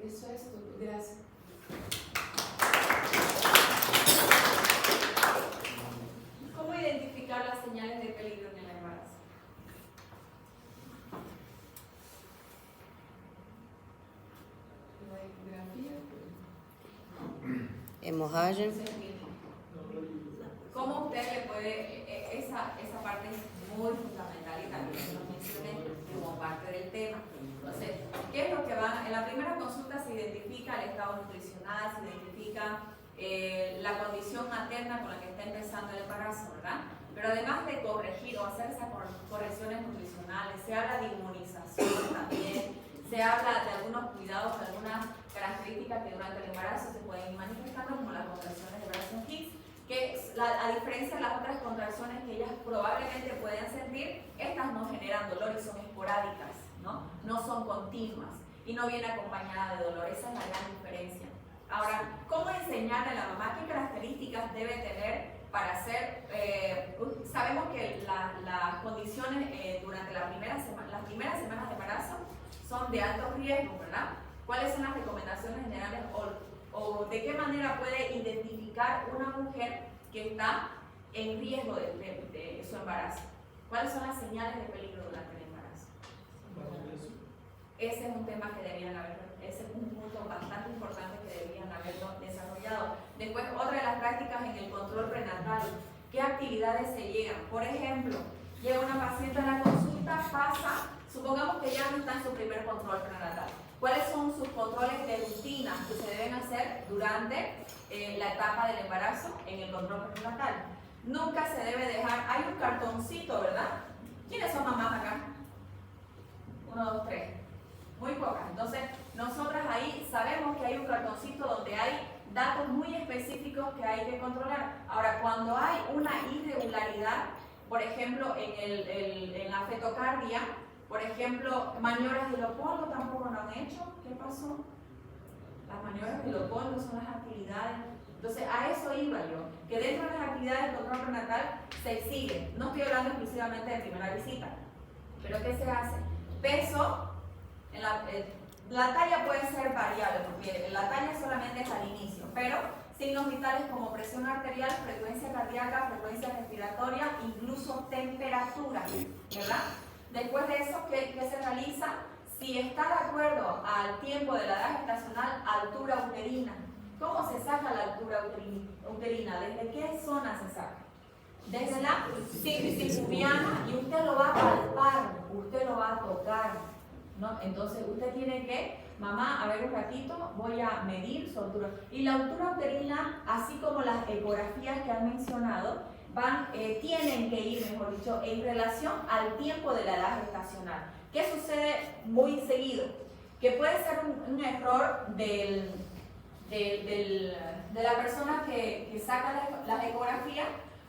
Isso é tudo. Graças. ¿Cómo identificar las señales de peligro en el embarazo? Hemorragia. ¿Cómo usted le puede, esa parte es muy fundamental y también lo mencioné como parte del tema? Entonces, ¿qué es lo que va? En la primera consulta se identifica el estado nutricional, se identifica la condición materna con la que está empezando el embarazo, ¿verdad? Pero además de corregir o hacer esas correcciones nutricionales, se habla de inmunización también, se habla de algunos cuidados, de algunas características que durante el embarazo se pueden ir manifestando, como las contracciones de Braxton Hicks, que a diferencia de las otras contracciones que ellas probablemente pueden sentir, estas no generan dolor y son esporádicas, no son continuas y no viene acompañada de dolor. Esa es la gran diferencia. Ahora, ¿cómo enseñarle a la mamá qué características debe tener para hacer? Sabemos que las condiciones durante las primeras semanas de embarazo son de alto riesgo, ¿verdad? ¿Cuáles son las recomendaciones generales o de qué manera puede identificar una mujer que está en riesgo de su embarazo? ¿Cuáles son las señales de peligro durante el embarazo? Ese es un tema que deberían haber, ese es un punto bastante importante que deberían haberlo desarrollado. Después, otra de las prácticas en el control prenatal, ¿qué actividades se llegan? Por ejemplo, llega una paciente a la consulta, pasa, supongamos que ya no está en su primer control prenatal. ¿Cuáles son sus controles de rutina que se deben hacer durante la etapa del embarazo en el control prenatal? Nunca se debe dejar, hay un cartoncito, ¿verdad? ¿Quiénes son mamás acá? 1, 2, 3. Muy pocas. Entonces, nosotras ahí sabemos que hay un cartoncito donde hay datos muy específicos que hay que controlar. Ahora, cuando hay una irregularidad, por ejemplo, en la fetocardia, por ejemplo, maniobras de Leopoldo tampoco lo han hecho. ¿Qué pasó? Las maniobras de Leopoldo son las actividades. Entonces, a eso iba yo, que dentro de las actividades del control prenatal se exige. No estoy hablando exclusivamente de primera visita, pero ¿qué se hace? Peso, la talla puede ser variable, porque la talla solamente es al inicio, pero signos vitales como presión arterial, frecuencia cardíaca, frecuencia respiratoria, incluso temperatura, ¿verdad? Después de eso, ¿qué se realiza? Si está de acuerdo al tiempo de la edad gestacional, altura uterina. ¿Cómo se saca la altura uterina? ¿Desde qué zona se saca? Desde la circunviana, y usted lo va a palpar, usted lo va a tocar, ¿no? Entonces usted tiene que, mamá, a ver un ratito, voy a medir su altura. Y la altura uterina, así como las ecografías que han mencionado, tienen que ir, mejor dicho, en relación al tiempo de la edad gestacional. ¿Qué sucede muy seguido? Que puede ser un error de la persona que saca la ecografía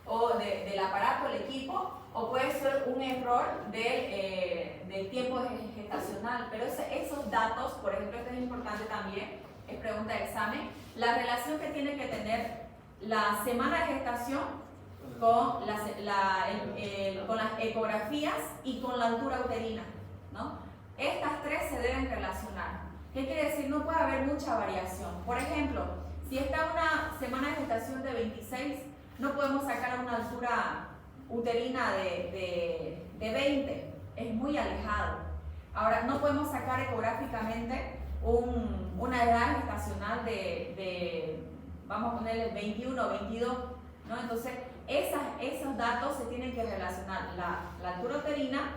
o del aparato, el equipo, o puede ser un error del tiempo gestacional. Pero esos datos, por ejemplo, esto es importante también, es pregunta de examen, la relación que tiene que tener la semana de gestación con las ecografías y con la altura uterina, ¿no? Estas tres se deben relacionar. ¿Qué quiere decir? No puede haber mucha variación. Por ejemplo, si está una semana de gestación de 26, no podemos sacar una altura uterina de 20, es muy alejado. Ahora, no podemos sacar ecográficamente una edad gestacional vamos a ponerle 21, 22, ¿no? Entonces, esos datos se tienen que relacionar, la altura uterina,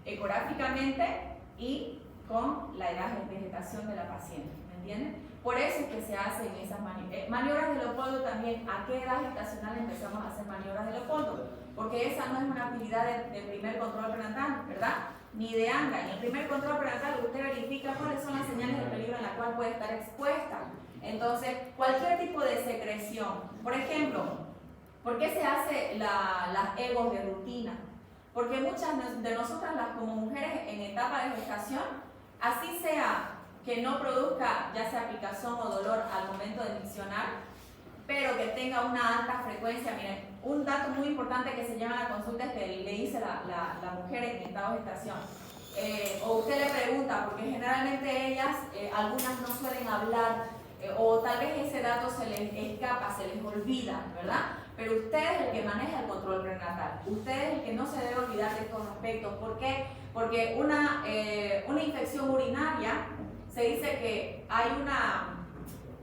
ecográficamente y con la edad de gestación de la paciente, ¿me entienden? Por eso es que se hacen esas maniobras. Maniobras de Leopoldo también, ¿a qué edad gestacional empezamos a hacer maniobras de Leopoldo? Porque esa no es una actividad de primer control prenatal, ¿verdad? Ni de ANGA. En el primer control prenatal usted verifica cuáles son las señales de peligro en la cual puede estar expuesta. Entonces, cualquier tipo de secreción. Por ejemplo, ¿por qué se hace las EGOs de rutina? Porque muchas de nosotras, como mujeres en etapa de gestación, así sea que no produzca ya sea picazón o dolor al momento de miccionar, pero que tenga una alta frecuencia. Miren, un dato muy importante que se llama a la consulta es que le dice la mujer en estado de gestación. O usted le pregunta, porque generalmente ellas, algunas no suelen hablar, o tal vez ese dato se les escapa, se les olvida, ¿verdad? Pero usted es el que maneja el control prenatal. Usted es el que no se debe olvidar de estos aspectos. ¿Por qué? Porque una infección urinaria, se dice que hay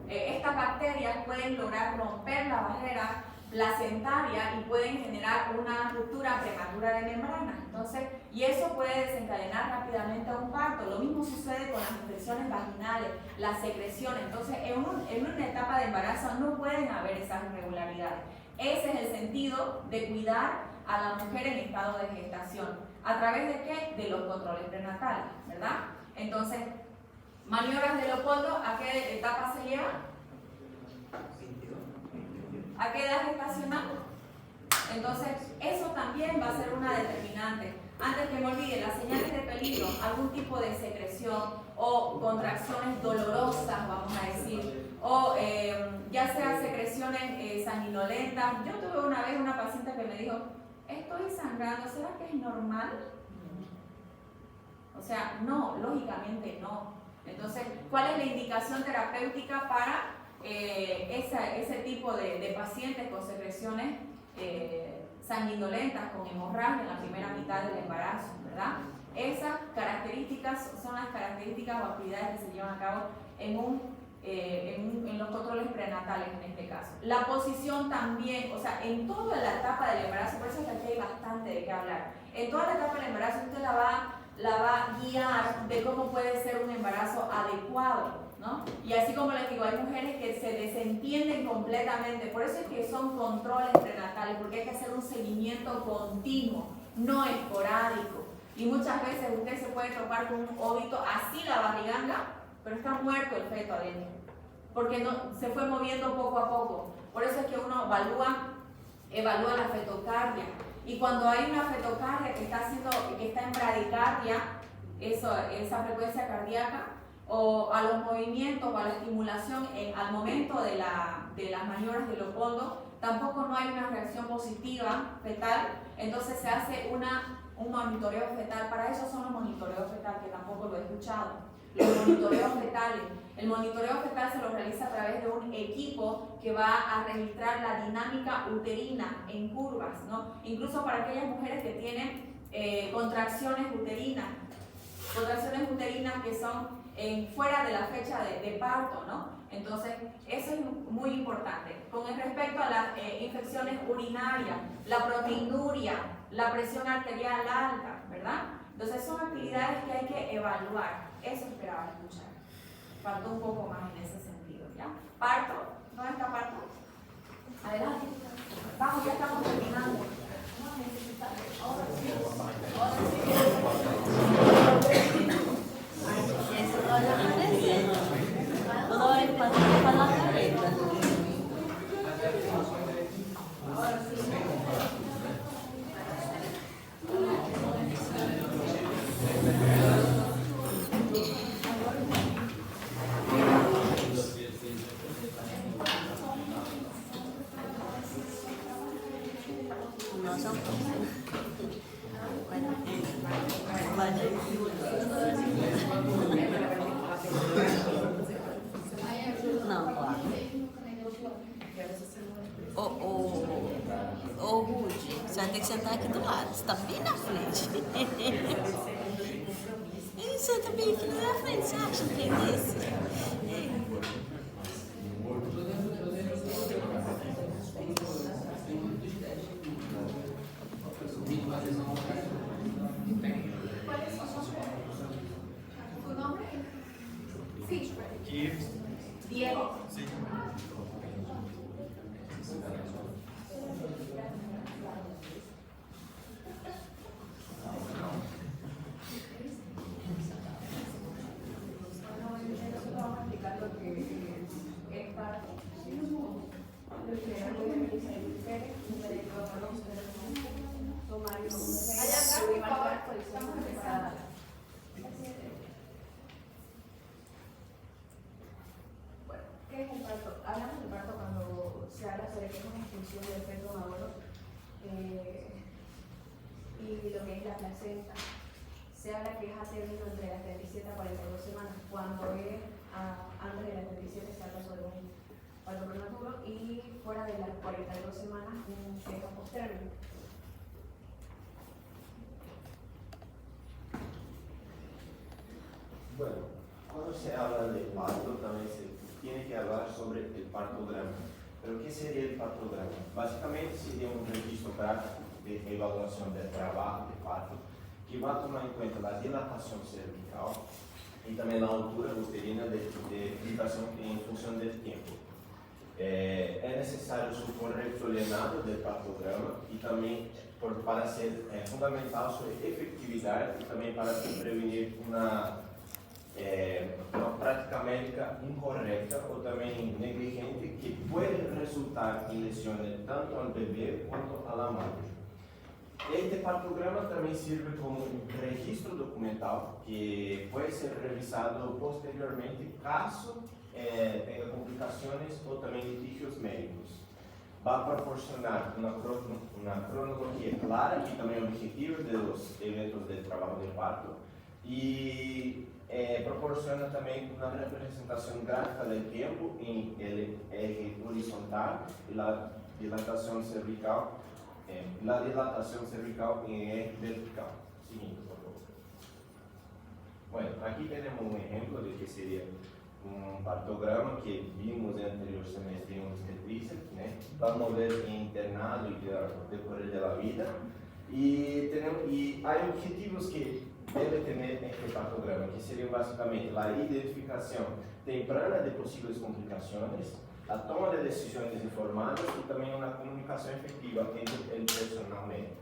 estas bacterias pueden lograr romper la barrera placentaria y pueden generar una ruptura prematura de membrana. Entonces, y eso puede desencadenar rápidamente un parto. Lo mismo sucede con las infecciones vaginales, las secreciones. Entonces, en una etapa de embarazo no pueden haber esas irregularidades. Ese es el sentido de cuidar a la mujer en estado de gestación. ¿A través de qué? De los controles prenatales, ¿verdad? Entonces, maniobras de Leopoldo, ¿a qué etapa se lleva? ¿A qué edad gestacional? Entonces, eso también va a ser una determinante. Antes que me olvide, las señales de peligro, algún tipo de secreción o contracciones dolorosas, vamos a decir, o ya sea secreciones sanguinolentas. Yo tuve una vez una paciente que me dijo, estoy sangrando, ¿será que es normal? O sea, no, lógicamente no. Entonces, ¿cuál es la indicación terapéutica para ese tipo de pacientes con secreciones sanguinolentas con hemorragia en la primera mitad del embarazo, ¿verdad? Esas características son las características o actividades que se llevan a cabo en los controles prenatales en este caso. La posición también, o sea, en toda la etapa del embarazo, por eso es que aquí hay bastante de qué hablar. En toda la etapa del embarazo usted la va a guiar de cómo puede ser un embarazo adecuado, ¿no? Y así como les digo, hay mujeres que se desentienden completamente, por eso es que son controles prenatales, porque hay que hacer un seguimiento continuo, no esporádico. Y muchas veces usted se puede topar con un óbito así la barriganga, pero está muerto el feto adentro, porque no, se fue moviendo poco a poco. Por eso es que uno evalúa la fetocardia. Y cuando hay una fetocardia que está en bradicardia, esa frecuencia cardíaca, o a los movimientos o a la estimulación al momento de las maniobras de Leopoldo, tampoco no hay una reacción positiva fetal, entonces se hace un monitoreo fetal. Para eso son los monitoreos fetal, que tampoco lo he escuchado. Los monitoreos fetales. El monitoreo fetal se lo realiza a través de un equipo que va a registrar la dinámica uterina en curvas, ¿no? Incluso para aquellas mujeres que tienen contracciones uterinas que son fuera de la fecha de parto, ¿no? Entonces, eso es muy importante. Con respecto a las infecciones urinarias, la proteinuria, la presión arterial alta, ¿verdad? Entonces, son actividades que hay que evaluar. Eso esperaba escuchar. Faltó un poco más en ese sentido, ¿ya? Parto, ¿dónde está parto? Adelante. Vamos, ya estamos terminando. Ahora sí. Eso no le aparece. Todo va para la careta. Ahora sí. Não, claro. Ô, Rude, você vai ter que sentar aqui do lado. Você tá bem na frente. Ele senta bem aqui na frente. Você acha que é desse? ¿Tu nombre? Sí. Diego. Sí. ¿Qué es el parto? Hablamos del parto cuando se habla sobre qué es una expulsión del feto maduro y lo que es la placenta. Se habla que es a término entre las 37 a 42 semanas. Cuando es antes de las 37 se habla sobre un parto prematuro y fuera de las 42 semanas un feto postérmino. Bueno, cuando se habla de parto también se tiene que hablar sobre el partograma. Pero ¿qué sería el partograma? Básicamente sería un registro práctico de evaluación del trabajo de parto que va a tomar en cuenta la dilatación cervical y también la altura uterina de dilatación en función del tiempo. Es necesario su correcto llenado del partograma y también para ser fundamental su efectividad y también para prevenir una práctica médica incorrecta o también negligente que puede resultar en lesiones tanto al bebé cuanto a la madre. Este partograma también sirve como un registro documental que puede ser revisado posteriormente caso tenga complicaciones o también litigios médicos. Va a proporcionar una cronología clara y también objetiva de los eventos del trabajo de parto y proporciona también una representación gráfica del tiempo en el eje horizontal y la dilatación cervical la dilatación cervical en eje vertical. Siguiente, por favor. Bueno, aquí tenemos un ejemplo de que sería un partograma que vimos en el anterior semestre en obstetricia, ¿eh? Vamos a ver en internado y decorrer de la vida. Y hay objetivos que debe tener este partograma, que serían básicamente la identificación temprana de posibles complicaciones, la toma de decisiones informadas y también una comunicación efectiva entre el personal médico.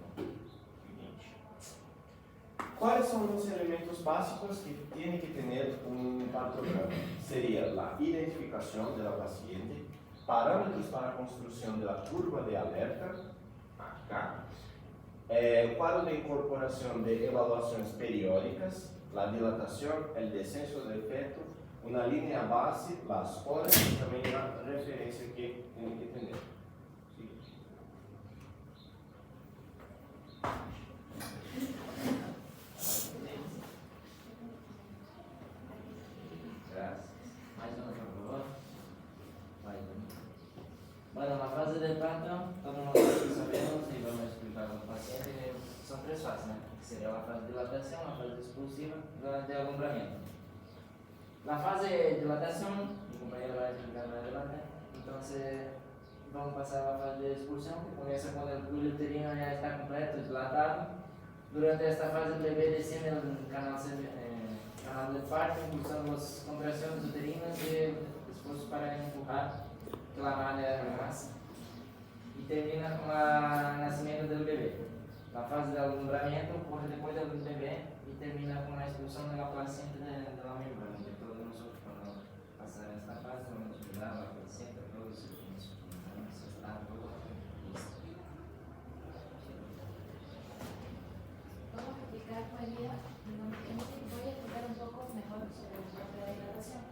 ¿Cuáles son los elementos básicos que tiene que tener un partograma? Sería la identificación de la paciente, parámetros para construcción de la curva de alerta, acá, cuadro de incorporación de evaluaciones periódicas, la dilatación, el descenso del feto, una línea base, las horas y también la referencia que tiene que tener. ¿Sí? Gracias. Mais uma, por favor. Bueno, la fase de parto, todos nosotros sabemos y vamos a explicar al paciente, son tres fases, ¿no? Sería la fase de dilatación, la fase expulsiva y la de alumbramiento. La fase de dilatación, mi compañero va a explicar más adelante, entonces vamos a pasar a la fase de expulsión, que comienza cuando el túbulo uterino ya está completo, dilatado. Durante esta fase el bebé desciende el canal del parto, impulsando las contracciones uterinas y después para empujar la madre más y termina con el nacimiento del bebé. La fase de alumbramiento ocurre después del bebé y termina con la expulsión de la placenta de la membrana. De todos nosotros cuando pasar esta fase vamos a cuidar la placenta, todos los está todo listo. Vamos a explicar hoy día, voy a explicar un poco mejor sobre el proceso de dilatación.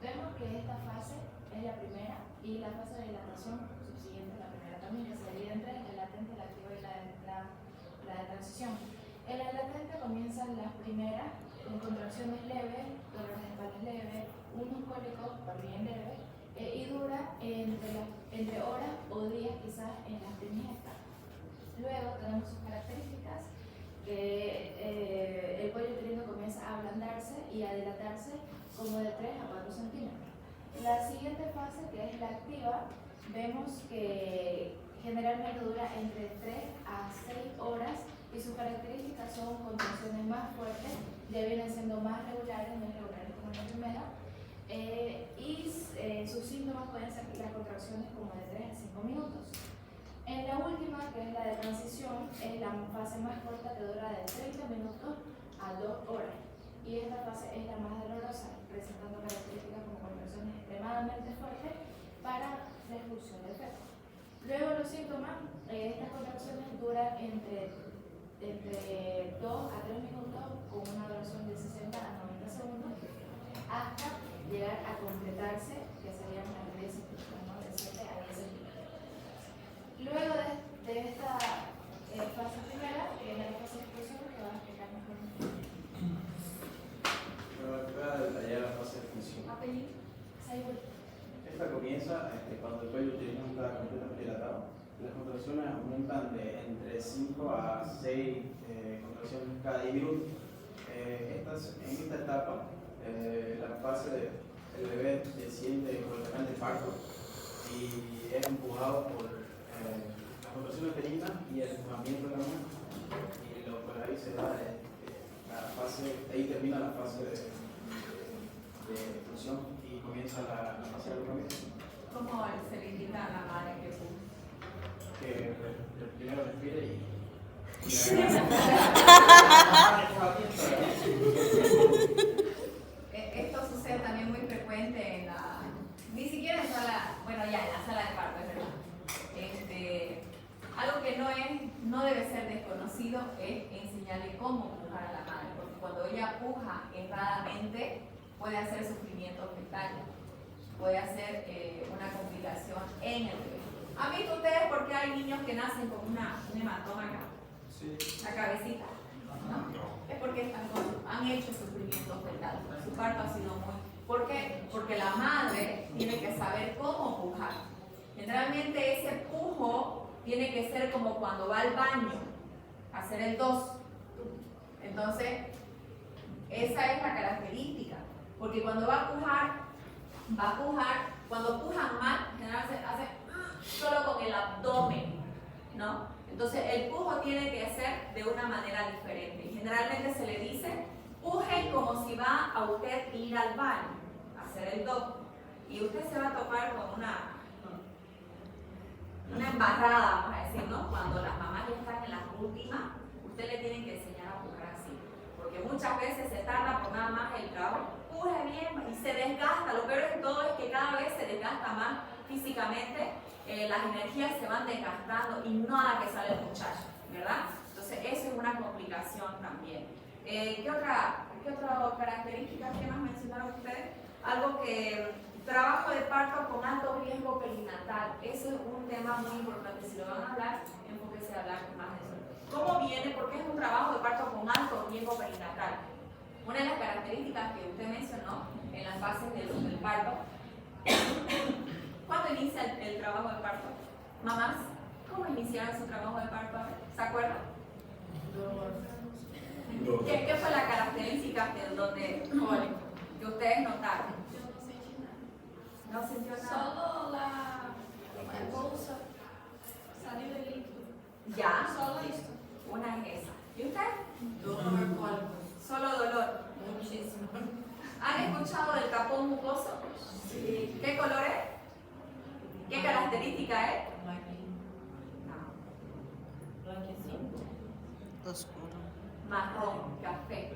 Vemos que esta fase es la primera y la fase de dilatación subsiguiente a la primera también, que se divide entre el latente, el activo y la de transición. En la latente comienzan las primeras contracciones leves, dolores de espalda leves, unos cólicos también leves, y dura entre horas o días quizás en las primeras etapas. Luego tenemos sus características, que el cuello uterino comienza a ablandarse y a dilatarse como de 3 a 4 centímetros. La siguiente fase, que es la activa, vemos que generalmente dura entre 3 a 6 horas y sus características son contracciones más fuertes, ya vienen siendo más regulares, no irregulares como en la primera, y sus síntomas pueden ser las contracciones como de 3 a 5 minutos. En la última, que es la de transición, es la fase más corta que dura de 30 minutos a 2 horas. Y esta fase es la más dolorosa, presentando características como contracciones extremadamente fuertes para la expulsión del feto. Luego los síntomas, estas contracciones duran entre 2 a 3 minutos con una duración de 60 a 90 segundos hasta llegar a completarse, que serían las 10 segundos, ¿no? De 7 a 10 segundos. Luego de esta fase primera, que es la fase de expulsión, que va a explicar mejor. Voy a detallar la fase de expulsión. Esta comienza cuando el cuello uterino está completamente dilatado. Las contracciones aumentan de entre 5 a 6 contracciones cada 10 minutos. En esta etapa, la fase del bebé desciende por el canal de parto y es empujado por las contracciones uterinas y el empujamiento de la mujer. Y lo por ahí se da la fase, ahí termina la fase de expulsión y comienza la fase de alumbramiento. ¿Cómo se le indica a la madre que puja? Que primero respire y esto sucede también muy frecuente en la, ni siquiera en sala, bueno ya en la sala de parto, es verdad. Algo que no debe ser desconocido es enseñarle cómo pujar a la madre, porque cuando ella puja erradamente puede hacer sufrimiento fetal, puede hacer una complicación en el bebé. ¿Han visto ustedes por qué hay niños que nacen con un hematoma acá? Sí. La cabecita. ¿No? Es porque han hecho sufrimiento fetal. Su parto ha sido muy... ¿Por qué? Porque la madre tiene que saber cómo pujar. Generalmente ese pujo tiene que ser como cuando va al baño, hacer el 2. Entonces, esa es la característica, porque cuando va a pujar, cuando pujan mal, generalmente hace solo con el abdomen, ¿no? Entonces, el pujo tiene que ser de una manera diferente. Y generalmente se le dice, puje como si va a usted ir al baño, hacer el 2. Y usted se va a topar con una embarrada, vamos a decir, ¿no? Cuando las mamás ya están en las últimas, usted le tiene que enseñar a pujar así. Porque muchas veces se tarda por nada más el trabajo, puje bien y se desgasta. Lo peor de todo es que cada vez se desgasta más físicamente, las energías se van desgastando y nada que sale el muchacho, ¿verdad? Entonces eso es una complicación también. ¿Qué otra característica que más mencionaron ustedes? Algo que trabajo de parto con alto riesgo perinatal. Ese es un tema muy importante. Si lo van a hablar, enfóquese a hablar más de eso. ¿Cómo viene? Porque es un trabajo de parto con alto riesgo perinatal. Una de las características que usted mencionó en las fases del parto. ¿Cuándo inicia el trabajo de parto? Mamás, ¿cómo iniciaron su trabajo de parto? ¿Se acuerdan? ¿Qué fue la característica que ustedes notaron? No sintió nada. Solo la bolsa salió del líquido. ¿Ya? Solo esto. Una es esa. ¿Y usted? Dolor. Solo dolor. Muchísimo. ¿Han escuchado del tapón mucoso? Sí. ¿Qué color es? ¿Qué característica es? Oscuro. Marrón, café.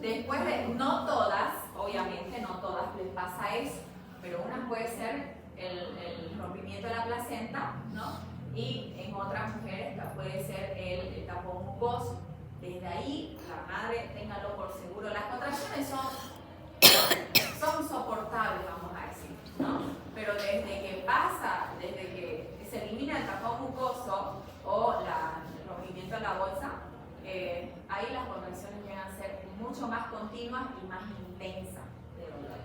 Después de, no todas, obviamente no todas les pasa eso, pero una puede ser el rompimiento de la placenta, ¿no? Y en otras mujeres puede ser el tapón mucoso. Desde ahí, la madre, téngalo por seguro. Las contracciones son soportables, vamos a decir, ¿no? Pero desde que se elimina el tapón mucoso o el rompimiento de la bolsa, ahí las contracciones llegan a ser mucho más continuas y más intensas de dolor.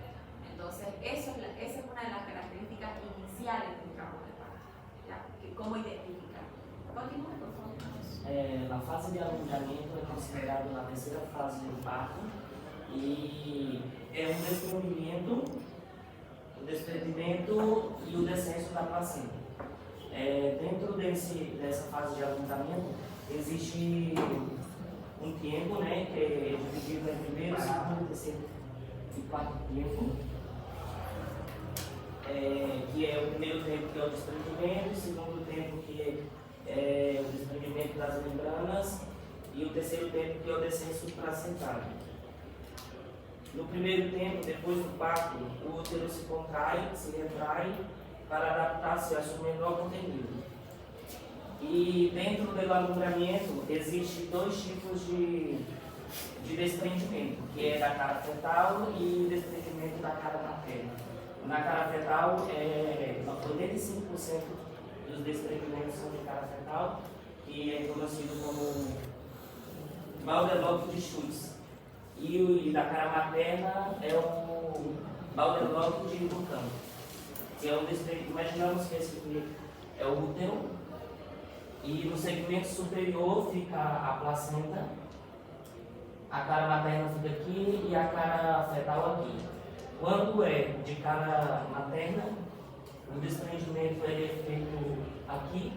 Entonces, esa es una de las características iniciales de un trabajo de parto. ¿Cómo identificar? Continúe, por favor. La fase de alongamento é considerada na terceira fase do parto e é um desprendimento e o descenso da placenta. Dentro dessa fase de alongamento existe um tempo, né, que é dividido em primeiro, segundo, terceiro e quarto tempo, que é o primeiro tempo que é o desprendimento, o segundo tempo que é o desprendimento das membranas e o terceiro tempo que é o descenso placentário. No primeiro tempo, depois do parto, o útero se contrai, se retrai para adaptar-se a seu menor conteúdo. E dentro do alongamento existem dois tipos de desprendimento, que é da cara fetal e o desprendimento da cara materna. Na cara fetal, 85% dos desprendimentos são de cara fetal, que é conhecido como Bauderlock de Schutz. E da cara materna é o Bauderlock de Vulcano, que é um desprendimento. Imaginamos que esse aqui é o útero, e no segmento superior fica a placenta, a cara materna fica aqui e a cara fetal aqui. Quando é de cara materna, o desprendimento é feito aqui,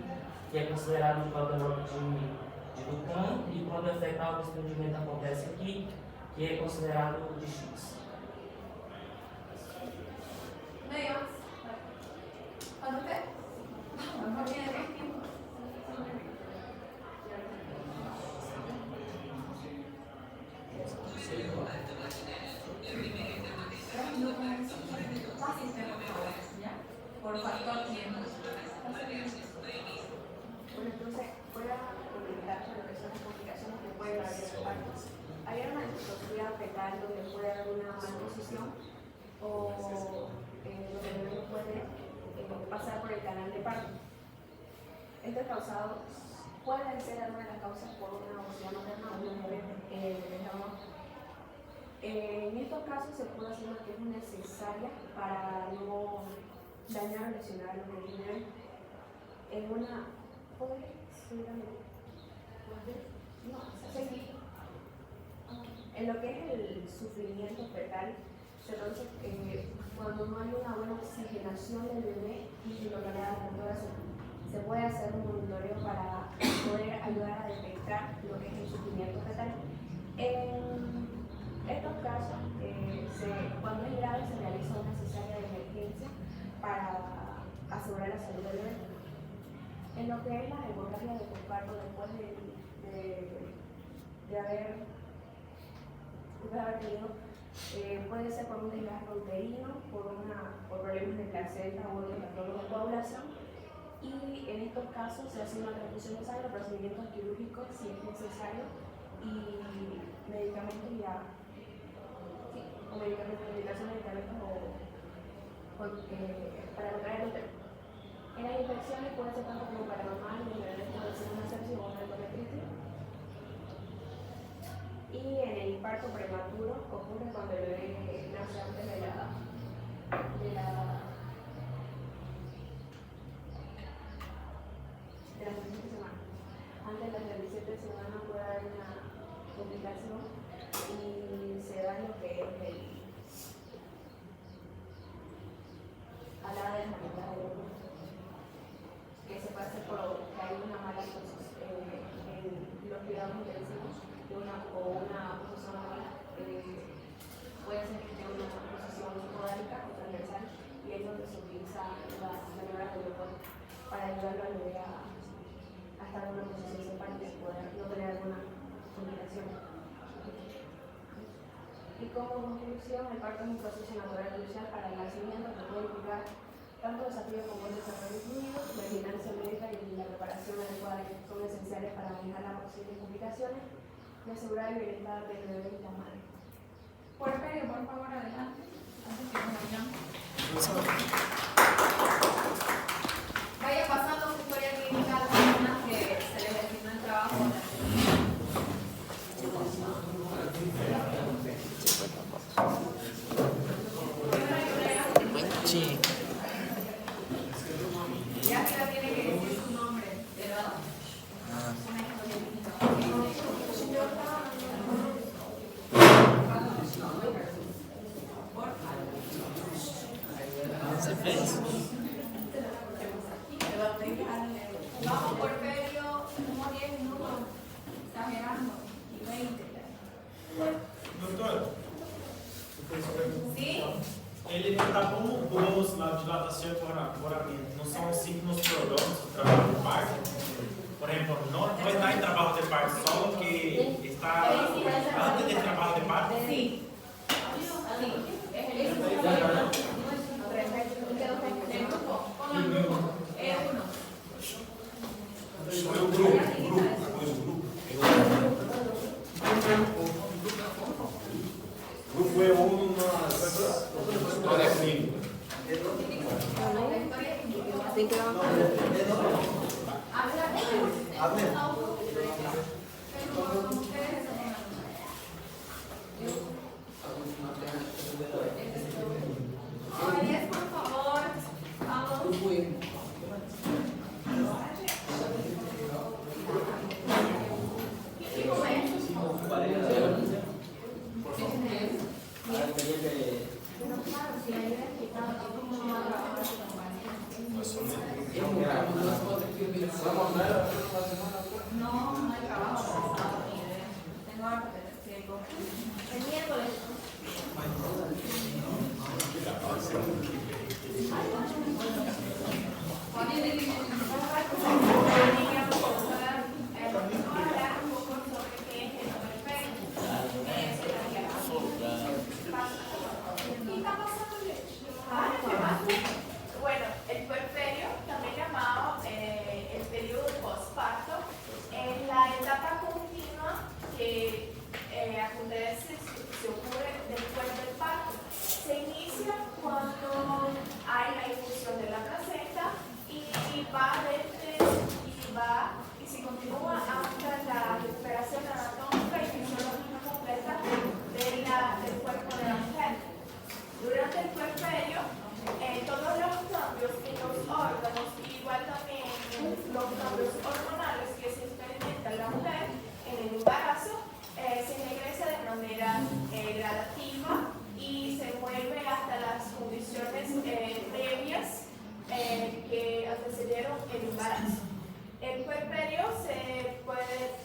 que é considerado de Bauderlock de Vulcano, e quando é fetal, o desprendimento acontece aqui, que é considerado de Schutz. Melhor. Pode ver? Vamos ver aqui. Por factor tiempo. Bueno, entonces voy a comentar sobre lo que son las complicaciones que puede haber en el parto. Hay una distorsión fetal donde puede haber una malposición o donde el bebé puede pasar por el canal de parto. Esto es causado, puede ser alguna de las causas por una obesidad materna o una bebé abajo. En estos casos se puede hacer una que es necesaria para no dañar o lesionar a los bebés. en una... En lo que es el sufrimiento fetal, entonces cuando no hay una buena oxigenación del bebé y lo que le da la temperatura, se puede hacer un monitoreo para poder ayudar a detectar lo que es el sufrimiento fetal. En estos casos, cuando es grave, se realiza una cesárea de emergencia para asegurar la salud del bebé. En lo que es la hemorragia de posparto después de haber tenido, puede ser por un desgaste uterino, por problemas de placenta o de trastorno de coagulación, y en estos casos se hace una transfusión de sangre, procedimientos quirúrgicos si es necesario, y medicamentos medicación de medicamentos para lograr el útero. En las infecciones puede ser tanto como paranormal, y en el resto puede ser una sepsis o una endometritis. Y en el parto prematuro ocurre cuando el bebé nace antes de las 17 semanas. Antes de las 17 semanas puede haber una complicación y se da lo que es alada de manitas de bebé, que se puede hacer por que hay una mala posición en los cuidados intensivos. Una posición puede ser que tenga una posición podálica o transversal, y es donde se utiliza la maniobra de bebé para ayudarlo al bebé a estar en una posición simpática y poder no tener alguna complicación. Y como conclusión, el parto es un proceso natural crucial para el nacimiento que puede implicar tanto desafíos como el desarrollo fluido, la vigilancia médica y la preparación adecuada, que son esenciales para manejar las posibles complicaciones y asegurar el bienestar del bebé y la madre. Puerperio, por favor, adelante. Antes que nos vayamos. Vaya pasando su historia clínica a las personas que se les asignó el trabajo. Sí. Ya que tiene que decir su nombre, ¿verdad? Se fez. Vamos por medio, como 10 minutos, exagerando, y 20. Doutor, Sim? ele está como gols na dilatação e coramento. Não são os signos prodromes do trabalho de parto? Por exemplo, não está em trabalho de parto, só que está antes do trabalho de parto? Sim. Sim. Grupo é uma história clínica. Tem que dar uma Olha, por favor, no hay trabajo. Tengo harta de el miércoles. Bueno, el puerperio, también llamado el periodo postparto, es la etapa continua que acontece, se ocurre el embarazo. El puerperio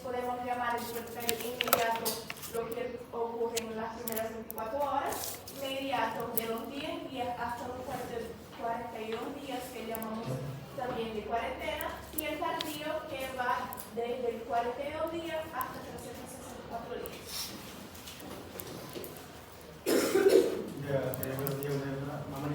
podemos llamar el puerperio inmediato, lo que ocurre en las primeras 24 horas, inmediato de los 10 días hasta los 41 días que llamamos también de cuarentena, y el tardío que va desde el 42 días hasta 364 días. Buenos días, mamá.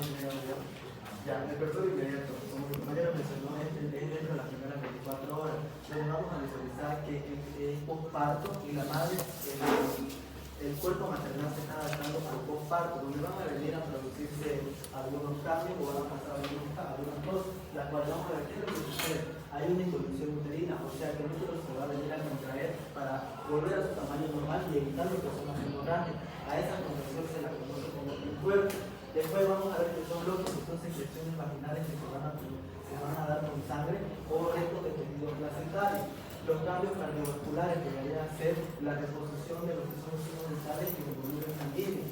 Ya, el periodo inmediato, como mi compañero mencionó, es dentro de las primeras 24 horas. Pero vamos a visualizar que es postparto y la madre, el cuerpo maternal se está adaptando al postparto, donde van a venir a producirse algunos cambios o van a pasar algunas cosas, las cuales vamos a ver qué es lo que sucede. Hay una involución uterina, o sea que el útero se va a venir a contraer para volver a su tamaño normal y evitar lo que son las hemorragias. A esa contracción se la conoce como el cuerpo. Después vamos a ver que son los que son secreciones vaginales que se van a dar con sangre o restos de tejido placentario. Los cambios cardiovasculares que deberían ser la reposición de lo que son los signos dentales y el volumen sanguíneo.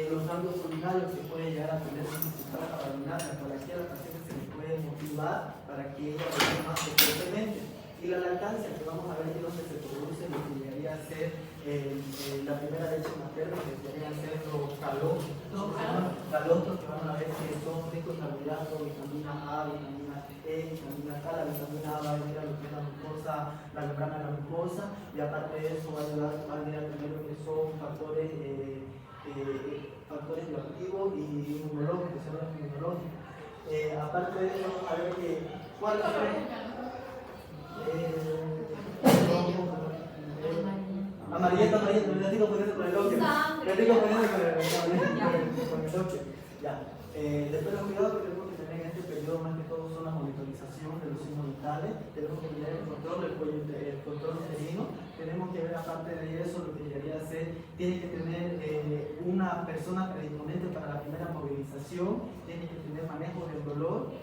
Los cambios urinarios que pueden llegar a tener dificultad para orinar, para que a la paciente se les puede motivar para que ella lo más frecuentemente. Y la lactancia, que vamos a ver que es donde se produce lo que llegaría a ser la primera leche materna, que deberían ser los calostros, que van a ver que son ricos en carbohidratos, vitamina A, vitamina E, vitamina K. La vitamina A va a venir a lo que es la glucosa, la membrana de la glucosa, y aparte de eso va a ayudar a tener lo que son factores bioactivos y inmunológicos, que son los inmunológicos. Aparte de eso, vamos a ver que cuáles son amarillento, me estoy poniendo con el ojo. Me estoy poniendo con el ojo. Ya. Después los cuidados que tenemos que tener en este periodo, más que todo, son la monitorización de los signos vitales. Tenemos que tener el control del cuello, el control uterino. Tenemos que ver, aparte de eso, lo que debería hacer, tiene que tener una persona predisponente para la primera movilización, tiene que tener manejo del dolor.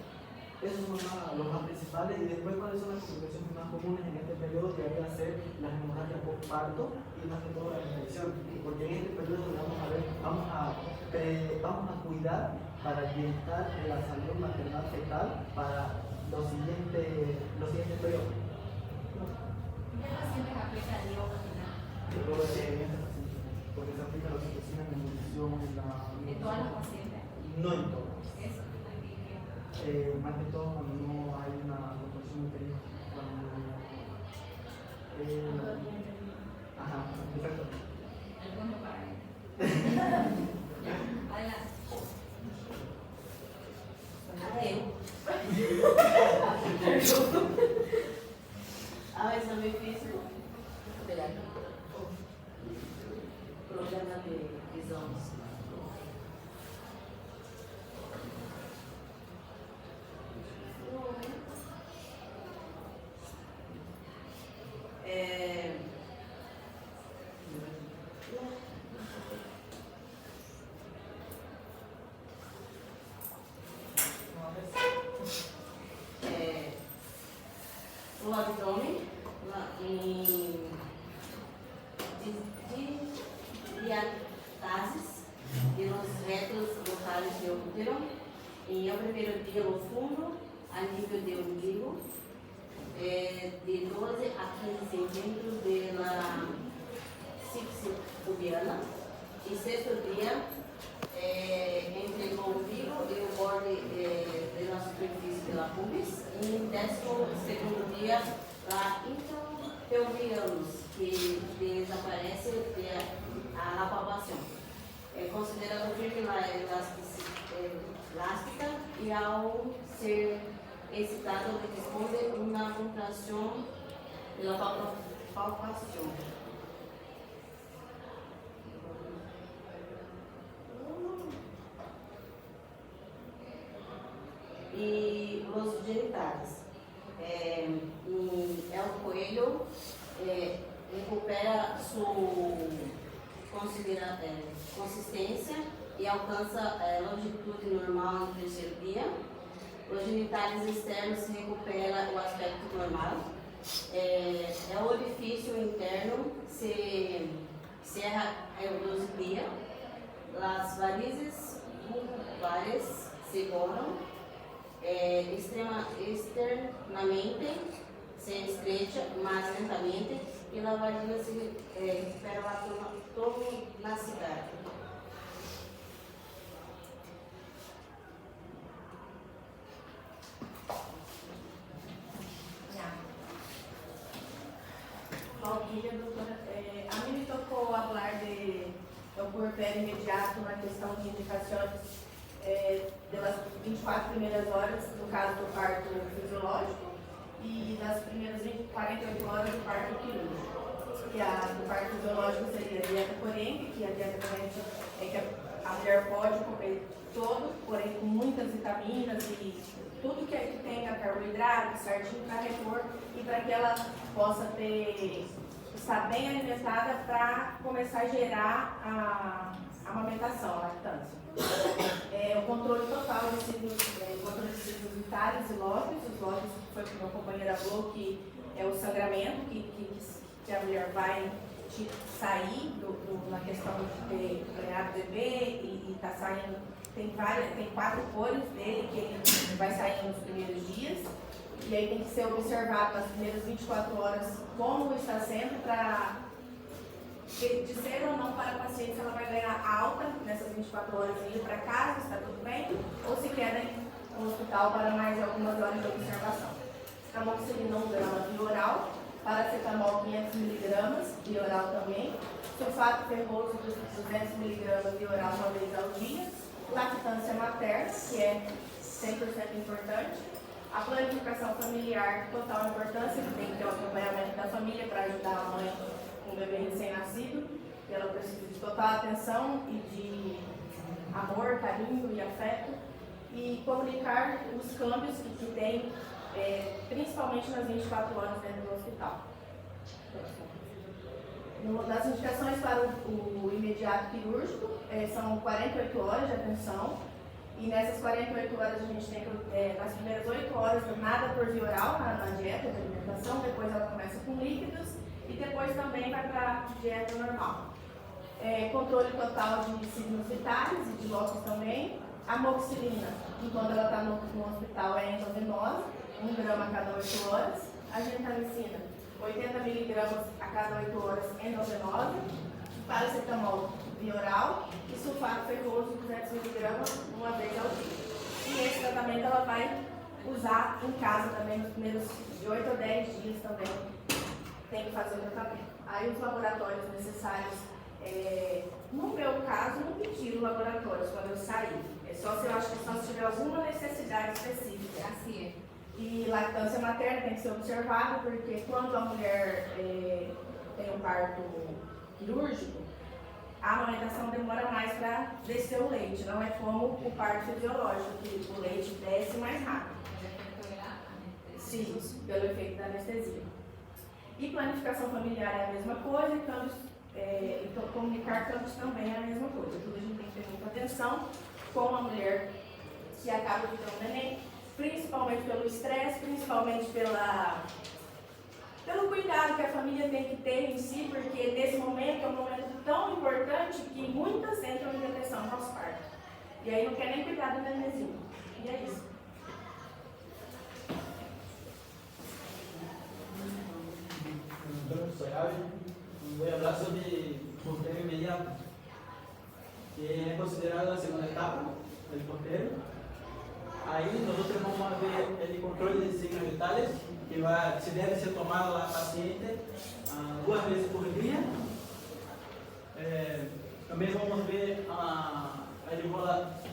Esos son los más principales. Y después, ¿cuáles son las complicaciones más comunes en este periodo? Que debería ser las hemorragias postparto y más que todo la infección. Porque en este periodo vamos a cuidar para el bienestar de la salud maternal fetal para los siguientes periodos. ¿Qué pacientes aplica el hilo vaginal? Porque se aplica la oxitocina en la nutrición, ¿En todas las pacientes? No en todas. Eso. Más que todo cuando no hay una contracción uterina. Ajá, exacto. El punto para él. Adelante. Exame físico. Programa de exames. O abdômen em diástases de los retos locales de útero. Em el primeiro dia, no fundo, a nível de umbigo, de 12 a 15 centímetros de la sípse pubiana. E sexto dia, entre o umbigo e o borde da superfície da pubis. E 12º dia, a intropelvianus, que desaparece a palpação. Considerando firme a elástica e ao ser excitado responde uma contração pela palpação. E os genitais. El coelho recupera sua consistência e alcança a longitude normal no terceiro dia. Os genitais externos recuperam o aspecto normal. O orifício interno se cerra ao 12 dias. As varizes vulvares se borram. externamente se estrecha más lentamente y la vagina se recupera la tonacidad. Bom dia, doutora. A mim me tocou falar do puerpério imediato na questão de indicações das 24 primeiras horas, no caso do parto fisiológico, e das primeiras 48 horas do parto quirúrgico. Que do parto fisiológico seria a dieta corengue, que a dieta corengue é que a mulher pode comer todo, porém com muitas vitaminas e tudo que tenha carboidrato, certinho para repor e para que ela possa estar bem alimentada para começar a gerar a amamentação, a lactância. O controle total de ciclos vitários e lóquios. Os lóquios, foi o que meu companheiro falou, que é o sangramento que a mulher vai sair na questão de ganhar bebê e está saindo. Tem 4 cores dele que ele vai sair nos primeiros dias. E aí tem que ser observado nas primeiras 24 horas como está sendo para dizer ou não para a paciente se ela vai ganhar alta nessas 24 horas e ir para casa, está tudo bem, ou se quer ir no hospital para mais algumas horas de observação. Amoxicilina 1 grama via oral, paracetamol 500 mg via oral também, sulfato ferroso 200 mg via oral uma vez ao dia, lactância materna, que é 100% importante, a planificação familiar, total importância, que tem que ter o acompanhamento da família para ajudar a mãe com o bebê recém-nascido, que ela precisa de total atenção e de amor, carinho e afeto, e comunicar os câmbios que tem, principalmente nas 24 horas dentro do hospital. Nas indicações para o imediato quirúrgico, são 48 horas de atenção, e nessas 48 horas a gente tem, nas primeiras 8 horas, nada por via oral na dieta de alimentação, depois ela começa com líquidos, e depois também vai para a dieta normal. Controle total de signos vitais e de lóquios também. Amoxicilina, enquanto ela está no hospital, é endovenosa, 1 grama a cada 8 horas. A gentamicina, 80 mg a cada 8 horas, endovenosa. Paracetamol via oral e sulfato ferroso, 200 mg, uma vez ao dia. E esse tratamento ela vai usar em casa também nos primeiros de 8 a 10 dias também. Tem que fazer o tratamento. Aí os laboratórios necessários, no meu caso, não pedi laboratórios quando eu saí. Só se eu acho que só se tiver alguma necessidade específica. Assim é. E lactância materna tem que ser observada, porque quando a mulher tem um parto quirúrgico, a amamentação demora mais para descer o leite. Não é como o parto fisiológico, que o leite desce mais rápido. Sim, pelo efeito da anestesia. E planificação familiar é a mesma coisa, então comunicar câmbios também é a mesma coisa. Tudo a gente tem que ter muita atenção com a mulher que acaba de ter um neném, principalmente pelo estresse, principalmente pelo cuidado que a família tem que ter em si, porque nesse momento é um momento tão importante que muitas entram em depressão pós-parto. E aí não quer nem cuidar do nenenzinho. E é isso. Soy Javi, voy a hablar sobre puerperio inmediato, que es considerado la segunda etapa del puerperio. Ahí nosotros vamos a ver el control de signos vitales, que se debe ser tomado a la paciente 2 veces por día. También vamos a ver,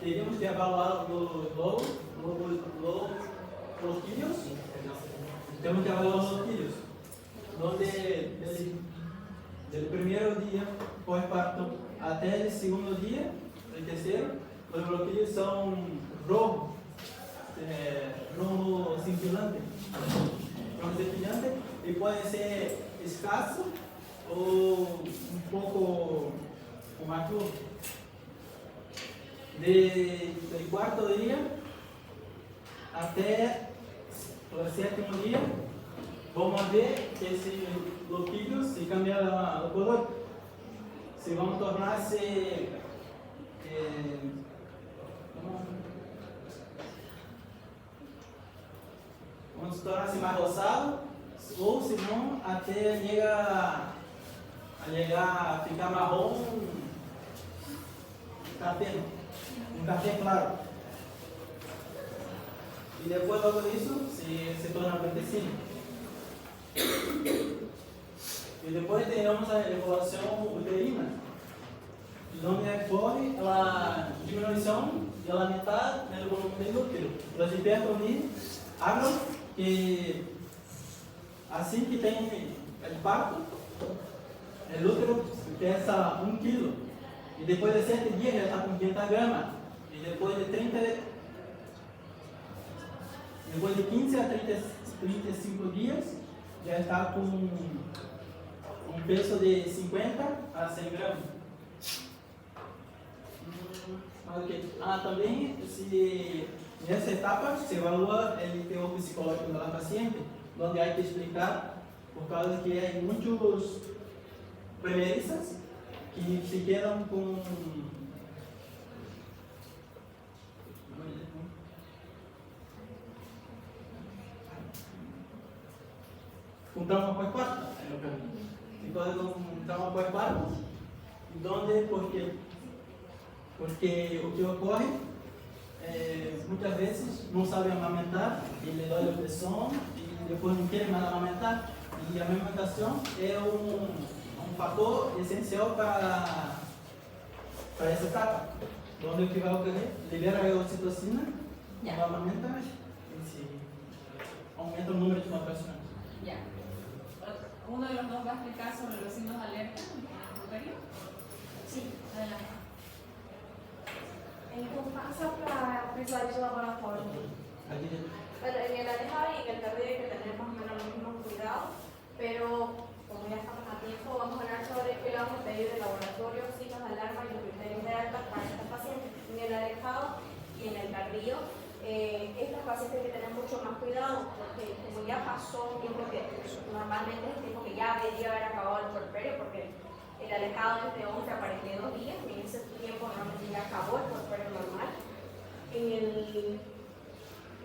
teríamos que evaluar los quilios. Tenemos que evaluar los quilios, donde del primer día pós-parto até el segundo día, el tercero, los bloquillos son rojos, no cintilante, y puede ser escaso o un poco maturo. Del cuarto día até el séptimo día, vamos a ver que si los quilios se cambian el color, se van a tornarse como se tornasse mais rosado, ou se não, até llegar a ficar marrom, um café claro. E depois, logo disso, se torna blanquecino. E depois temos a evolução uterina, onde ocorre a diminuição da metade do volume do útero. Os hipertonias hablam que assim que tem o parto, o útero pesa 1 kg e depois de 7 dias já está com 500 gramas e depois de 15 a 35 dias já está com um peso de 50 a 100 gramas. Também, nessa etapa, se evalua o teor psicológico da paciente, onde há que explicar, por causa que há muitos primeiristas que se quedam com trauma pós-parto, ficou com trauma pós-parto, porque o que ocorre muitas vezes não sabem amamentar, ele dói a pressão e depois não querem mais amamentar. E a amamentação é um fator essencial para essa etapa, onde o que vai ocorrer, libera a ocitocina, não amamenta, mas aumenta o número de contrações. ¿Uno de los dos va a explicar sobre los signos de alerta? Sí. Adelante. Então passa para o slide de laboratório. Bueno, en el alejado y en el tardío hay que tener más o menos los mismos cuidados, pero como ya estamos a tiempo, vamos a hablar sobre qué le vamos a pedir de laboratorio, signos de alarma y los criterios de alta para estas pacientes. En el alejado y en el tardío, estas pacientes hay que tener mucho más cuidado porque como ya pasó un tiempo que normalmente es el tiempo que ya debería haber acabado el puerperio, porque el alejado es de 11 a 42 días y en ese tiempo normalmente ya acabó el puerperio normal. En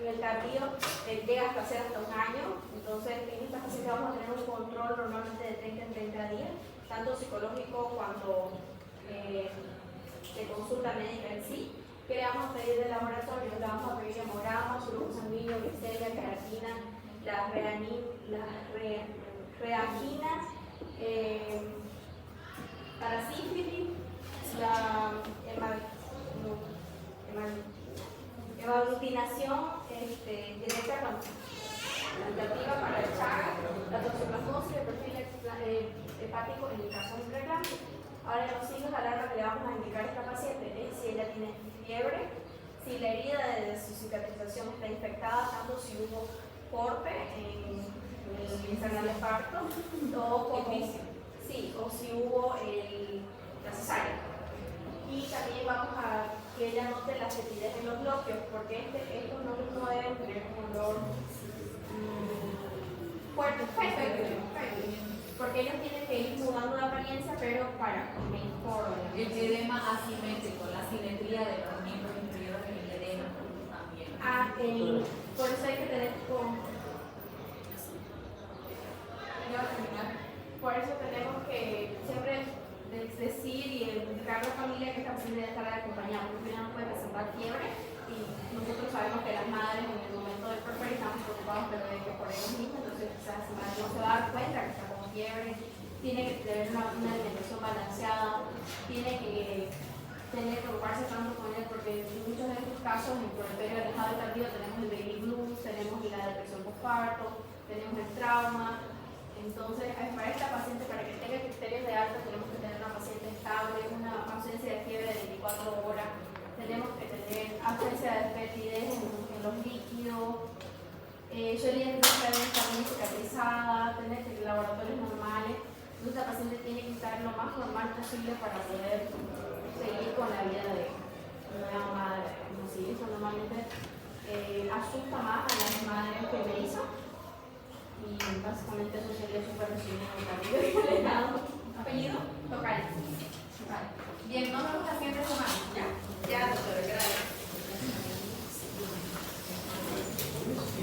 el tardío llega hasta ser hasta 1 año, entonces en estas pacientes vamos a tener un control normalmente de 30 en 30 días, tanto psicológico cuanto de consulta médica en sí. ¿Qué le vamos a pedir de laboratorio? Le vamos a pedir hemograma, flujo sanguíneo, glicemia, creatina, la reagina, para sífilis, la hemoglutinación directa cuantitativa para el Chagas, la toxoplasmosis, el perfil hepático en el caso de preeclampsia. Ahora, los signos de alarma que le vamos a indicar a esta paciente es si ella tiene fiebre, si la herida de su cicatrización está infectada, tanto si hubo corte en el infernal de parto, o si hubo la cesárea. Y también vamos a que ella note la fetidez en los glóbulos, porque estos no deben tener un olor fuerte, porque ellos tienen que ir mudando de apariencia, pero para mejor. El edema asimétrico, la simetría de los miembros inferiores en el edema también. Por eso hay que tener por eso tenemos que siempre decir y indicar a la familia que esta paciente debe estar acompañada, porque ella no puede presentar fiebre y nosotros sabemos que las madres en el momento del puerperio estamos preocupados pero de que por ellos mismos, entonces quizás la madre no se va a dar cuenta que está con fiebre, tiene que tener una alimentación balanceada, tiene que preocuparse tanto con él porque en muchos de estos casos en puerperio alejado y tardío tenemos el baby blues, tenemos la depresión postparto, tenemos el trauma. Entonces, para esta paciente, para que tenga criterios de alta, tenemos que tener una paciente estable, una ausencia de fiebre de 24 horas, tenemos que tener ausencia de fetidez en los líquidos, su herida está bien cicatrizada, tener laboratorios normales. Entonces, la paciente tiene que estar lo más normal posible para poder seguir con la vida de una madre. Así, eso normalmente asusta más a las madres primerizas. Y básicamente eso sería su resumen en el ¿Apellido? Local. Bien, nos vemos la siguiente semana. Ya, doctora, gracias.